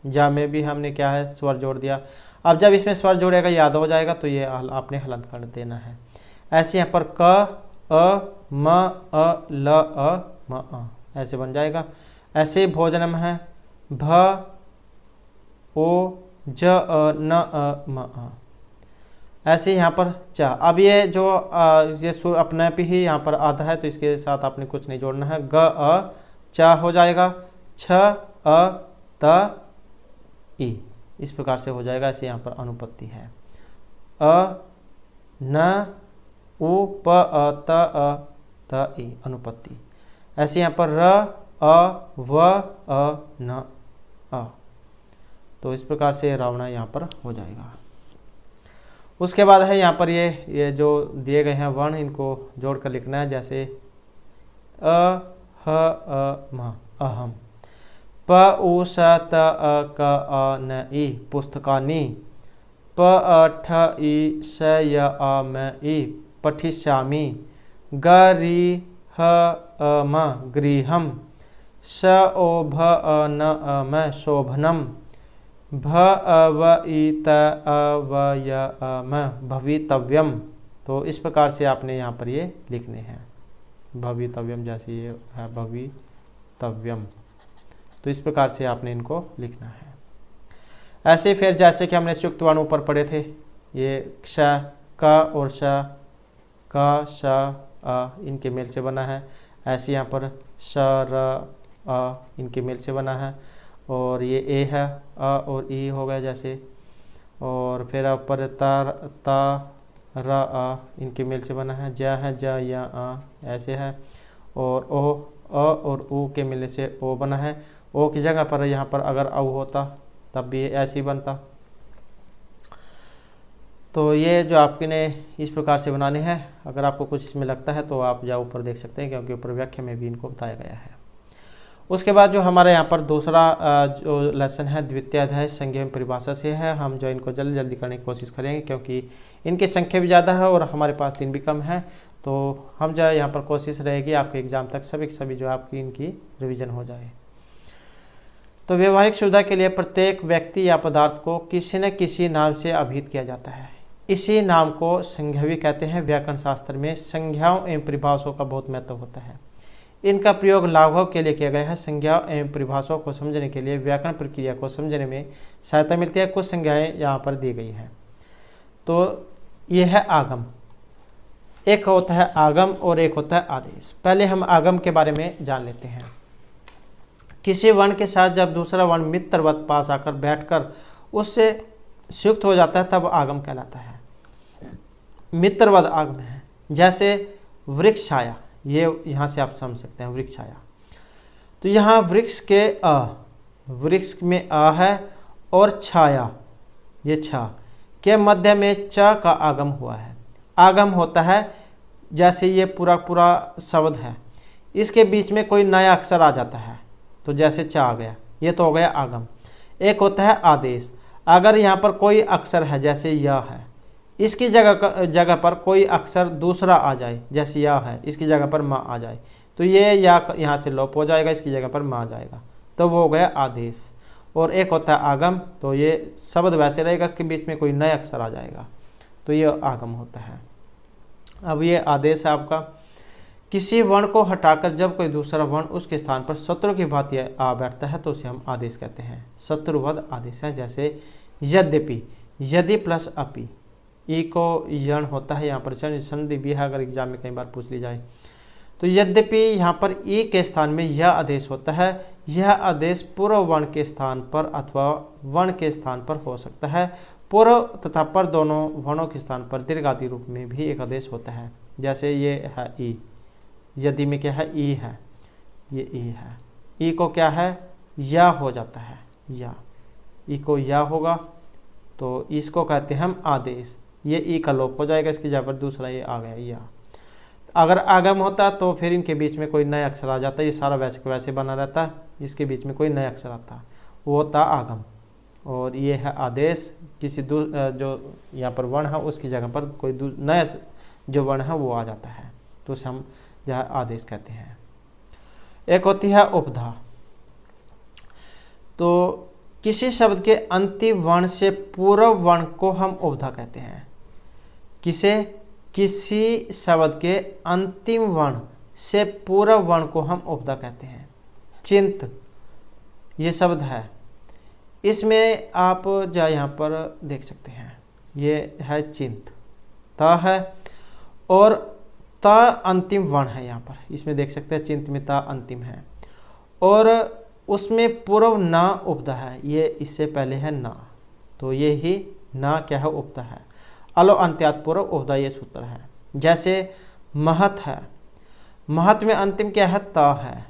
जा में भी हमने क्या है स्वर जोड़ दिया। अब जब इसमें स्वर जोड़ेगा याद हो जाएगा, तो ये आपने हलंत कर देना है। ऐसे यहाँ पर क अ म अ ल अ म अ ऐसे बन जाएगा। ऐसे भोजनम है भ ओ ज अ न अ म अ। ऐसे यहाँ पर चा। अब ये जो ये सुर अपने पे ही यहाँ पर आधा है, तो इसके साथ आपने कुछ नहीं जोड़ना है। ग अ चा हो जाएगा, छ अ त ई, इस प्रकार से हो जाएगा। ऐसे यहाँ पर अनुपत्ति है। अ न उ प अ त ई अनुपत्ति। ऐसे यहाँ पर र अ व अ न अ, तो इस प्रकार से रावणा यहाँ पर हो जाएगा। उसके बाद है यहाँ पर ये जो दिए गए हैं वर्ण, इनको जोड़कर लिखना है। जैसे अ ह अ म अहम, प उ स त अ क अ न ई पुस्तकानि, प अ ठ ई स य अ म ई पठिष्यामि, ग रि ह अ म गृहम, स ओ भ अ न अ म शोभनम, भ अ व ई त अ व य अ म भवितव्यम। तो इस प्रकार से आपने यहाँ पर ये लिखने हैं, भवितव्यम, जैसे ये है भवितव्यम। तो इस प्रकार से आपने इनको लिखना है। ऐसे फिर जैसे कि हमने संयुक्त वर्ण ऊपर पढ़े थे, ये क्ष क और श क श अ इनके मेल से बना है। ऐसे यहाँ पर श र अ इनके मेल से बना है। और ये ए है, अ और ई हो गया जैसे। और फिर ऊपर त र अ इनके मेल से बना है। ज है, ज या अ ऐसे है। और ओ अ और ऊ के मिलने से ओ बना है। ओ की जगह पर यहाँ पर अगर औ होता तब भी ऐसे ही बनता। तो ये जो आपके ने इस प्रकार से बनाने हैं। अगर आपको कुछ इसमें लगता है तो आप जाओ ऊपर देख सकते हैं, क्योंकि ऊपर व्याख्या में भी इनको बताया गया है। उसके बाद जो हमारे यहाँ पर दूसरा जो लेसन है द्वितीय अध्याय संज्ञा एवं परिभाषा से है। हम जो इनको जल्दी जल्दी करने की कोशिश करेंगे, क्योंकि इनकी संख्या भी ज़्यादा है और हमारे पास दिन भी कम है। तो हम जो यहाँ पर कोशिश रहेगी आपके एग्जाम तक सभी जो आपकी इनकी रिविजन हो जाए। तो व्यवहारिक सुविधा के लिए प्रत्येक व्यक्ति या पदार्थ को किसी न किसी नाम से अभिहित किया जाता है। इसी नाम को संज्ञा भी कहते हैं। व्याकरण शास्त्र में संज्ञाओं एवं परिभाषाओं का बहुत महत्व होता है। इनका प्रयोग लाघव के लिए किया गया है। संज्ञाओं एवं परिभाषाओं को समझने के लिए व्याकरण प्रक्रिया को समझने में सहायता मिलती है। कुछ संज्ञाएं यहाँ पर दी गई हैं। तो यह है आगम, एक होता है आगम और एक होता है आदेश। पहले हम आगम के बारे में जान लेते हैं। किसी वर्ण के साथ जब दूसरा वर्ण मित्रवत पास आकर बैठकर उससे संयुक्त हो जाता है तब आगम कहलाता है। मित्रवत आगम है। जैसे वृक्ष छाया, ये यहाँ से आप समझ सकते हैं वृक्ष छाया। तो यहाँ वृक्ष के वृक्ष में अ है और छाया, ये छ के मध्य में च का आगम हुआ है। आगम होता है जैसे ये पूरा शब्द है, इसके बीच में कोई नया अक्षर आ जाता है, तो जैसे च आ गया, ये तो हो गया आगम। एक होता है आदेश। अगर यहाँ पर कोई अक्षर है जैसे य है, इसकी जगह पर कोई अक्षर दूसरा आ जाए, जैसे या है, इसकी जगह पर मा आ जाए, तो ये या यहाँ से लोप हो जाएगा, इसकी जगह पर मा आ जाएगा, तो वो हो गया आदेश। और एक होता है आगम, तो ये शब्द वैसे रहेगा, इसके बीच में कोई नया अक्षर आ जाएगा, तो ये आगम होता है। अब ये आदेश है आपका। किसी वर्ण को हटाकर जब कोई दूसरा वर्ण उसके स्थान पर शत्रु की भांति आ बैठता है तो उसे हम आदेश कहते हैं। शत्रुवद आदेश है। जैसे यद्यपि, यदि प्लस अपि, ई को यण होता है, यहाँ पर संधि भी है, अगर एग्जाम में कई बार पूछ ली जाए तो यद्यपि यहाँ पर ई के स्थान में यह आदेश होता है। यह आदेश पूर्व वर्ण के स्थान पर अथवा वर्ण के स्थान पर हो सकता है। पूर्व तथा पर दोनों वर्णों के स्थान पर दीर्घादि रूप में भी एक आदेश होता है। जैसे ये है ई, यदि में क्या है ई है, ये ई है, ई को क्या है या हो जाता है, या ई को या होगा तो इसको कहते हैं हम आदेश। ये ई का लोप हो जाएगा, इसकी जगह पर दूसरा ये आ गया या। अगर आगम होता तो फिर इनके बीच में कोई नया अक्षर आ जाता, ये सारा वैसे को वैसे बना रहता, इसके बीच में कोई नया अक्षर आता, वो होता आगम। और ये है आदेश, किसी जो यहाँ पर वर्ण है उसकी जगह पर कोई नया जो वर्ण है वो आ जाता है, तो उसे हम यह आदेश कहते हैं। एक होती है उपधा। तो किसी शब्द के अंतिम वर्ण से पूर्व वर्ण को हम उपधा कहते हैं। किसी शब्द के अंतिम वर्ण से पूर्व वर्ण को हम उपधा कहते हैं। चिंत ये शब्द है, इसमें आप जो यहाँ पर देख सकते हैं, ये है चिंत, त है और त अंतिम वर्ण है। यहाँ पर इसमें देख सकते हैं चिंत में त अंतिम है और उसमें पूर्व ना उपधा है, ये इससे पहले है ना, तो ये ही ना क्या है उपधा है। अलो अंत्यात पूर्व उपधा ये सूत्र है। जैसे महत है, महत में अंतिम क्या है ता है,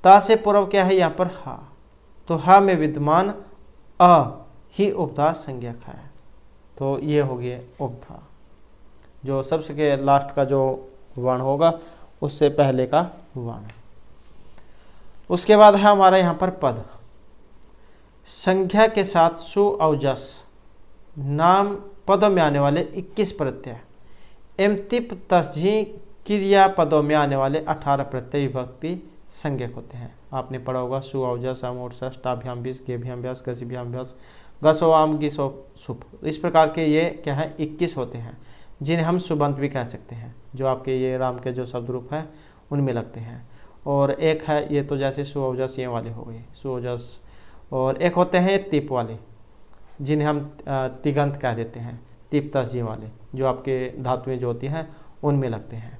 ता से पूर्व क्या है यहाँ पर हा, तो हा में विद्यमान अ ही उपधा संज्ञक है, तो ये हो गया उपधा। जो सबसे के लास्ट का जो वर्ण होगा उससे पहले का वर्ण। उसके बाद है हमारा यहाँ पर पद। संख्या के साथ सु और जस नाम पदों में आने वाले 21 प्रत्यय एवं तिप तस्झी क्रिया पदों में आने वाले 18 प्रत्यय विभक्ति संज्ञक होते हैं। आपने पढ़ा होगा सु और जस अमोट सस टाभ्याम बीस गेभ्याम व्यास गसिभ्याम व्यास गसो आम गिसो सुप, इस प्रकार के ये क्या है 21 होते हैं, जिन्हें हम सुबंत भी कह सकते हैं, जो आपके ये राम के जो शब्द रूप है उनमें लगते हैं। और एक है ये तो जैसे सुओजस ये वाले हो गए सुओजस, और एक होते हैं तिप वाले जिन्हें हम तिगंत कह देते हैं, तिप तस्जी वाले जो आपके धातुएं जो होती हैं उनमें लगते हैं।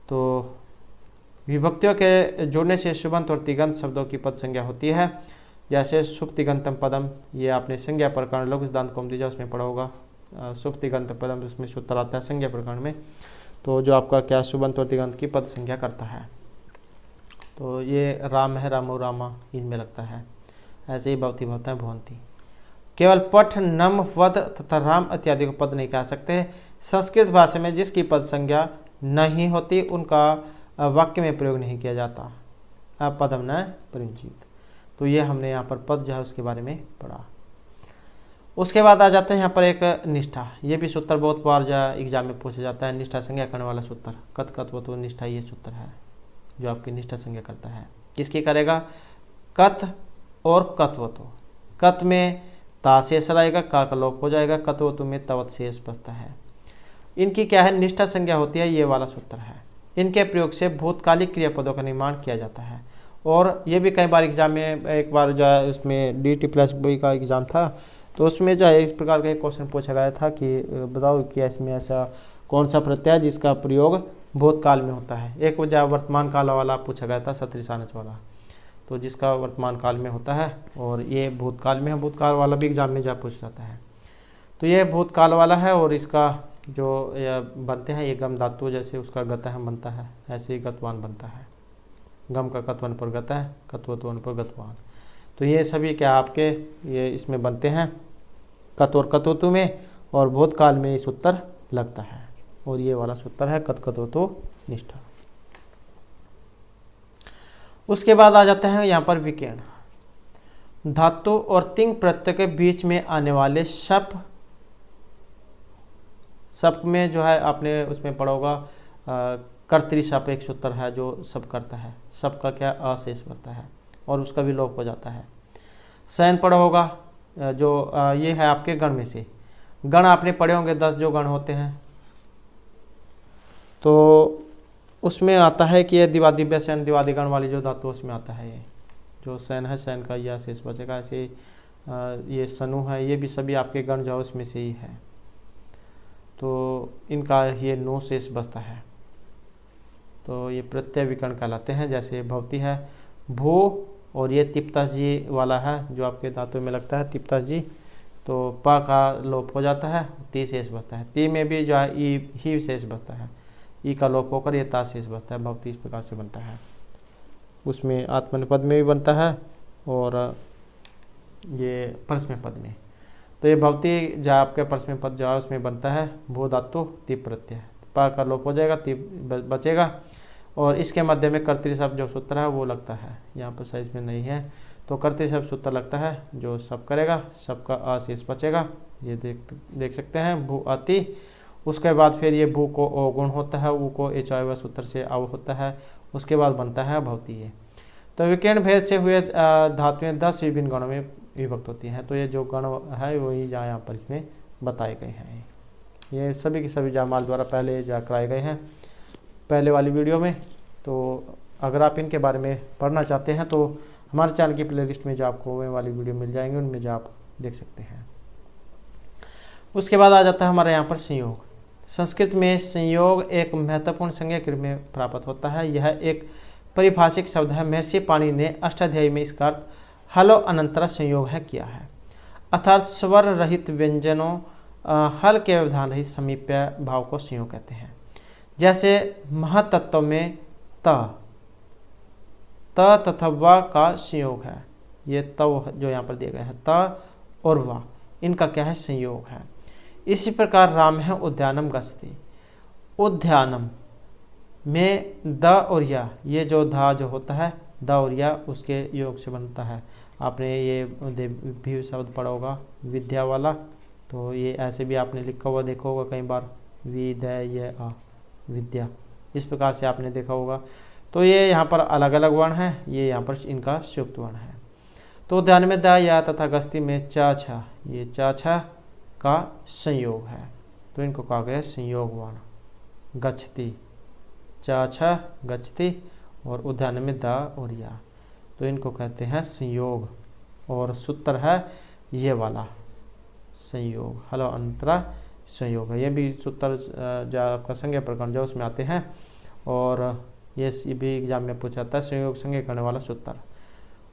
तो विभक्तियों के जोड़ने से सुबंत और तिगंत शब्दों की पद संज्ञा होती है। जैसे शुभ तिगंतम पदम, ये आपने संज्ञा प्रकरण लोक सिद्धांत कौमुदी उसमें पढ़ा होगा, शुभ तिगंत पदम उसमें सूत्र आता है संज्ञा प्रकरण में, तो जो आपका क्या सुबंत और तिगंत की पद संज्ञा करता है। तो ये राम है रामो रामा इनमें लगता है, ऐसे ही भवती भवता है भवंती। केवल पठ नम वध तथा राम इत्यादि को पद नहीं कह सकते। संस्कृत भाषा में जिसकी पद संज्ञा नहीं होती उनका वाक्य में प्रयोग नहीं किया जाता, पदम न परिचित। तो ये हमने यहाँ पर पद जो है उसके बारे में पढ़ा। उसके बाद आ जाते हैं यहाँ पर एक निष्ठा, ये भी सूत्र बहुत बार जो एग्जाम में पूछा जाता है, निष्ठा संज्ञा करने वाला सूत्र कत कत्व तो निष्ठा, ये सूत्र है जो आपकी निष्ठा संज्ञा करता है। किसकी करेगा? कत और कत्वतो। कत में ता शेष रहेगा, का लोप हो जाएगा, कत्वतो में तवत शेष बचता है। इनकी क्या है निष्ठा संज्ञा होती है, ये वाला सूत्र है। इनके प्रयोग से भूतकालिक क्रियापदों का निर्माण किया जाता है। और ये भी कई बार एग्जाम में, एक बार जो है उसमें DT+B का एग्ज़ाम था तो उसमें जो है इस प्रकार का एक क्वेश्चन पूछा गया था कि बताओ कि इसमें ऐसा कौन सा प्रत्यय है जिसका प्रयोग भूतकाल में होता है। एक वजह वर्तमान काल वाला पूछा गया था, सत्रिसानच वाला, तो जिसका वर्तमान काल में होता है, और ये भूतकाल में है। भूतकाल वाला भी एग्जाम में जा पूछ जाता है, तो ये भूतकाल वाला है। और इसका जो बनते हैं ये गम धातु, जैसे उसका गतः बनता है ऐसे ही गतवान बनता है। गम का कत्वन पर गतः, कत्वत्वन पर गतवान, तो ये सभी क्या आपके ये इसमें बनते हैं कत और कतोतु में, और भूतकाल में ये सूत्र लगता है, और ये वाला सूत्र है कत कतोतु निष्ठा। उसके बाद आ जाते हैं यहाँ पर विकर्ण। धातु और तिंग प्रत्यय के बीच में आने वाले शप, शप में जो है आपने उसमें पढ़ा होगा कर्तरी शप एक सूत्र है जो सब करता है, सब का क्या अशेष बचता है और उसका भी लोप हो जाता है। शयन पढ़ा होगा जो ये है आपके गण में से, गण आपने पढ़े होंगे 10 जो गण होते हैं, तो उसमें आता है कि ये दिवादिव्य शयन दिवादिगण वाली जो धातु उसमें आता है, ये जो शयन है शयन का यह शेष बचेगा। ऐसे ये सनु है, ये भी सभी आपके गण जो उसमें से ही है, तो इनका ये 9 शेष बचता है, तो ये प्रत्यय विकर्ण कहलाते हैं। जैसे भवती है भू, और ये तिप्तस जी वाला है जो आपके धातु में लगता है तिप्तस जी, तो प का लोप हो जाता है, ती शेष बचता है। ती में भी जो है ई ही शेष बचता है, ई का लोप होकर ये ता शेष बचता है। भक्ति इस प्रकार से बनता है, उसमें आत्मनेपद में भी बनता है और ये परस्मै पद में। तो ये भक्ति जो आपके परस्मै पद जो है उसमें बनता है भू धातु ती प्रत्यय, प का लोप हो जाएगा, ती बचेगा और इसके मध्य में कर्तृ शब्द जो सूत्र है वो लगता है। यहाँ पर साइज में नहीं है तो कर्तृ शब्द सूत्र लगता है जो सब करेगा, सबका अशेष बचेगा। ये देख सकते हैं भू अति। उसके बाद फिर ये भू को ओ गुण होता है, ऊ को एच व सूत्र से अव होता है, उसके बाद बनता है भवती। ये तो विकर्ण भेद से हुए धातुएं 10 विभिन्न गणों में विभक्त होती हैं। तो ये जो गण है वही जहाँ यहाँ पर इसमें बताए गए हैं। ये सभी के सभी जामाल द्वारा पहले जा कराए गए हैं पहले वाली वीडियो में। तो अगर आप इनके बारे में पढ़ना चाहते हैं तो हमारे चैनल की प्लेलिस्ट में जो आपको वे वाली वीडियो मिल जाएंगे, उनमें जो आप देख सकते हैं। उसके बाद आ जाता है हमारे यहाँ पर संयोग। संस्कृत में संयोग एक महत्वपूर्ण संज्ञा के रूप में प्राप्त होता है। यह एक परिभाषिक शब्द है। महर्षि पाणिनि ने अष्टाध्यायी में इसका अर्थ हलो अनंतर संयोग है किया है, अर्थात स्वर रहित व्यंजनों हल के व्यवधान रहित समीप्य भाव को संयोग कहते हैं। जैसे महतत्व में त तथा व का संयोग है। ये तव जो यहाँ पर दिया गया है त और व, इनका क्या है संयोग है। इसी प्रकार राम है उद्यानम गच्छति। उद्यानम में द और या, ये जो धा जो होता है द और या उसके योग से बनता है। आपने ये भी शब्द पढ़ा होगा विद्या वाला, तो ये ऐसे भी आपने लिखा हुआ देखा होगा कई बार, विद्या आ विद्या, इस प्रकार से आपने देखा होगा। तो ये यहाँ पर अलग अलग वर्ण हैं, ये यहाँ पर इनका संयुक्त वर्ण है। तो उद्यान में द या तथा गस्ती में च छ, ये च छ का संयोग है, तो इनको कहा गया संयोग वर्ण। गच्छति च छ गच्छति और उद्यान में द और या, तो इनको कहते हैं संयोग। और सूत्र है ये वाला संयोग, हलो अंतरा संयोग है। ये भी सूत्र जो आपका संज्ञा प्रकरण जो उसमें आते हैं और ये भी एग्जाम में पूछा जाता है संयोग संज्ञा करने वाला सूत्र।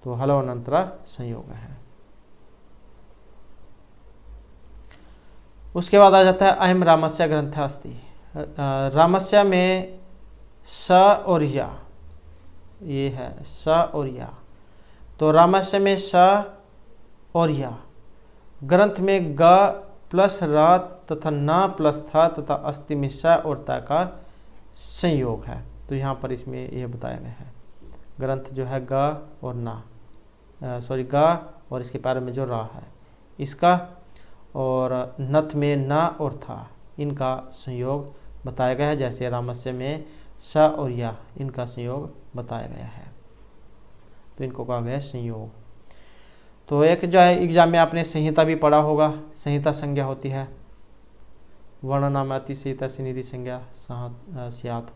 तो हलो अनंतरा संयोग है। उसके बाद आ जाता है अहम रामस्य ग्रंथ अस्ति। रामस्य में स और या, ये है स और या, तो रामस्य में स और या, ग्रंथ में ग प्लस र तथा न प्लस था तथा अस्ति में स और ता का संयोग है। तो यहाँ पर इसमें यह बताया गया है ग्रंथ जो है ग और ना ग और इसके पैर में जो रा है इसका, और नथ में न और था, इनका संयोग बताया गया है। जैसे रामस्य में स और या, इनका संयोग बताया गया है, तो इनको कहा गया है संयोग। तो एक जो है एग्जाम में आपने संहिता भी पढ़ा होगा। संहिता संज्ञा होती है वर्ण नाम अति संहिता निधि संज्ञा स्यात्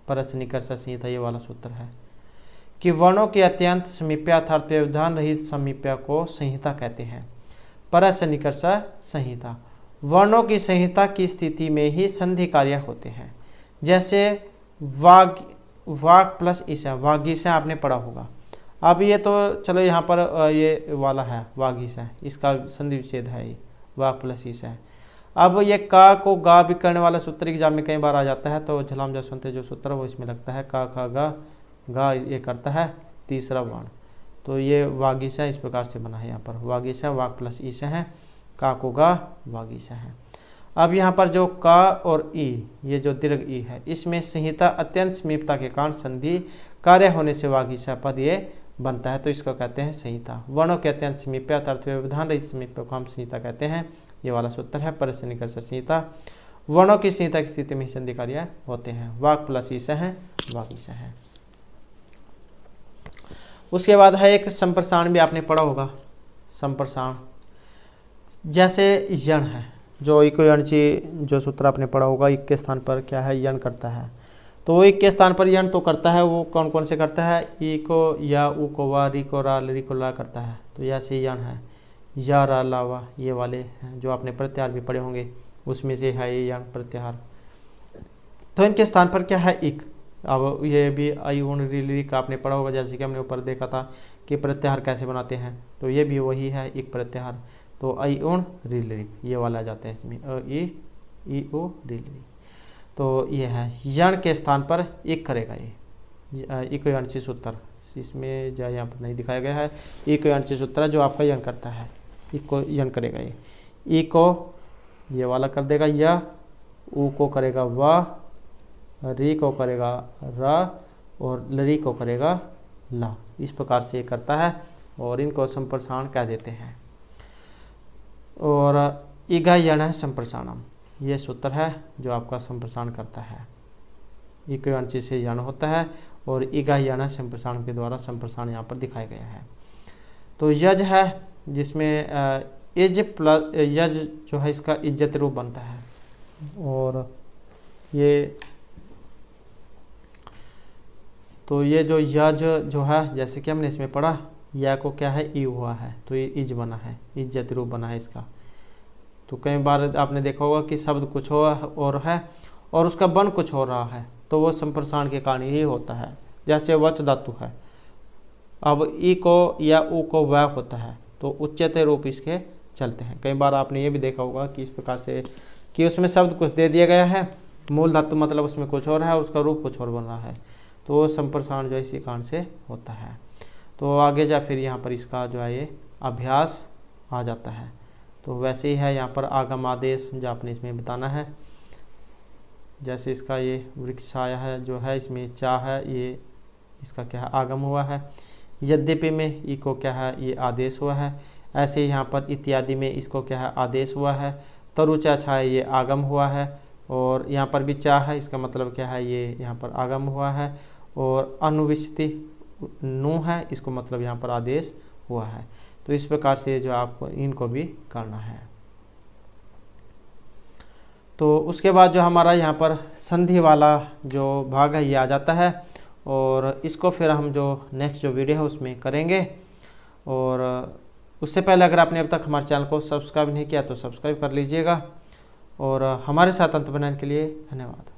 परस्य निकर्ष संहिता, ये वाला सूत्र है कि वर्णों के अत्यंत समीप्य अर्थात व्यवधान रहित समीप्य को संहिता कहते हैं। परस्य निकर्ष संहिता, वर्णों की संहिता की स्थिति में ही संधि कार्य होते हैं। जैसे वाग प्लस ईसा, वागीसा आपने पढ़ा होगा। अब ये तो चलो यहाँ पर ये वाला है वागीसा, इसका संधि विच्छेद है ये वाग प्लस ईसा है। अब ये का को गा भी करने वाला सूत्र एग्जाम में कई बार आ जाता है, तो झलाम जसवंत जो सूत्र वो इसमें लगता है का खा गा ये करता है तीसरा वर्ण। तो ये वागीसा इस प्रकार से बना है। यहाँ पर वागीसा वाग प्लस ईसा है, का को गा वागीसा है। अब यहाँ पर जो का और ई, ये जो दीर्घ ई है, इसमें संहिता अत्यंत समीपता के कारण संधि कार्य होने से वागीसा पद ये बनता है, तो इसको कहते हैं संहिता। वर्णों के अत्यंत समीप्य अर्थात व्यवधान रहित समीप्य को हम संहिता कहते हैं। ये वाला सूत्र है परस्य निकर्ष संहिता। वर्णों की संहिता की स्थिति में संधि कार्य होते हैं। वाग प्लस ईसा है वागीसा है। उसके बाद है एक संप्रसारण, भी आपने पढ़ा होगा संप्रसारण। जैसे यण है, जो इको यणची जो सूत्र आपने पढ़ा होगा, इक के स्थान पर क्या है यण करता है। तो वो इक के स्थान पर यण तो करता है, वो कौन कौन से करता है, ई को या ऊ को वा री को रा री को ला करता है। तो ऐसे यण है या रा ला वा, ये वाले हैं जो आपने प्रत्याहार भी पढ़े होंगे, उसमें से है ये यण प्रत्याहार। तो इनके स्थान पर क्या है इक। अब ये भी आई उन री का आपने पढ़ा होगा, जैसे कि हमने ऊपर देखा था कि प्रत्याहार कैसे बनाते हैं। तो ये भी वही है इक प्रत्याहार। तो आई उन रिलरिक ये वाला आ जाता है इसमें, ई ओ रिलरिक। तो ये है यण के स्थान पर एक करेगा ये इको यणची सूत्र, इसमें जो यहाँ पर नहीं दिखाया गया है। इको यणची सूत्र जो आपका यण करता है, इको यण करेगा ये, ई को ये वाला कर देगा या, ऊ को करेगा वाह, री को करेगा र, और लरी को करेगा ला। इस प्रकार से ये करता है और इनको संप्रसारण कह देते हैं। और इगा यण है संप्रसारणम, ये सूत्र है जो आपका संप्रसारण करता है। इको यणची से यण होता है और इगा यण संप्रसारण के द्वारा संप्रसारण यहाँ पर दिखाया गया है। तो यज है जिसमें इज प्लस यज जो है इसका इज्जत रूप बनता है। और ये तो ये जो यज जो है जैसे कि हमने इसमें पढ़ा, या को क्या है ई हुआ है तो ये इज बना है, इज्जत रूप बना है इसका। तो कई बार आपने देखा होगा कि शब्द कुछ और है और उसका बन कुछ हो रहा है, तो वो संप्रसारण के कारण ही होता है। जैसे वच धातु है, अब ई को या ऊ को वह होता है तो उच्चते रूप इसके चलते हैं। कई बार आपने ये भी देखा होगा कि इस प्रकार से कि उसमें शब्द कुछ दे दिया गया है, मूल धातु मतलब उसमें कुछ और है, उसका रूप कुछ और बन रहा है, तो संप्रसारण जो है इसी कारण से होता है। तो आगे जा फिर यहाँ पर इसका जो है ये अभ्यास आ जाता है। तो वैसे ही है यहाँ पर आगम आदेश जो आपने इसमें बताना है। जैसे इसका ये वृक्षाया है जो है, इसमें चा है, ये इसका क्या है आगम हुआ है। यद्यपि में ई को क्या है ये आदेश हुआ है। ऐसे यहाँ पर इत्यादि में इसको क्या है आदेश हुआ है। तरुचा छा है ये आगम हुआ है, और यहाँ पर भी चा है, इसका मतलब क्या है ये यहाँ पर आगम हुआ है। और अनुविष्टि नु है, इसको मतलब यहाँ पर आदेश हुआ है। तो इस प्रकार से जो आपको इनको भी करना है। तो उसके बाद जो हमारा यहाँ पर संधि वाला जो भाग है ये आ जाता है, और इसको फिर हम जो नेक्स्ट जो वीडियो है उसमें करेंगे। और उससे पहले अगर आपने अब तक हमारे चैनल को सब्सक्राइब नहीं किया तो सब्सक्राइब कर लीजिएगा। और हमारे साथ अंत बनाने के लिए धन्यवाद।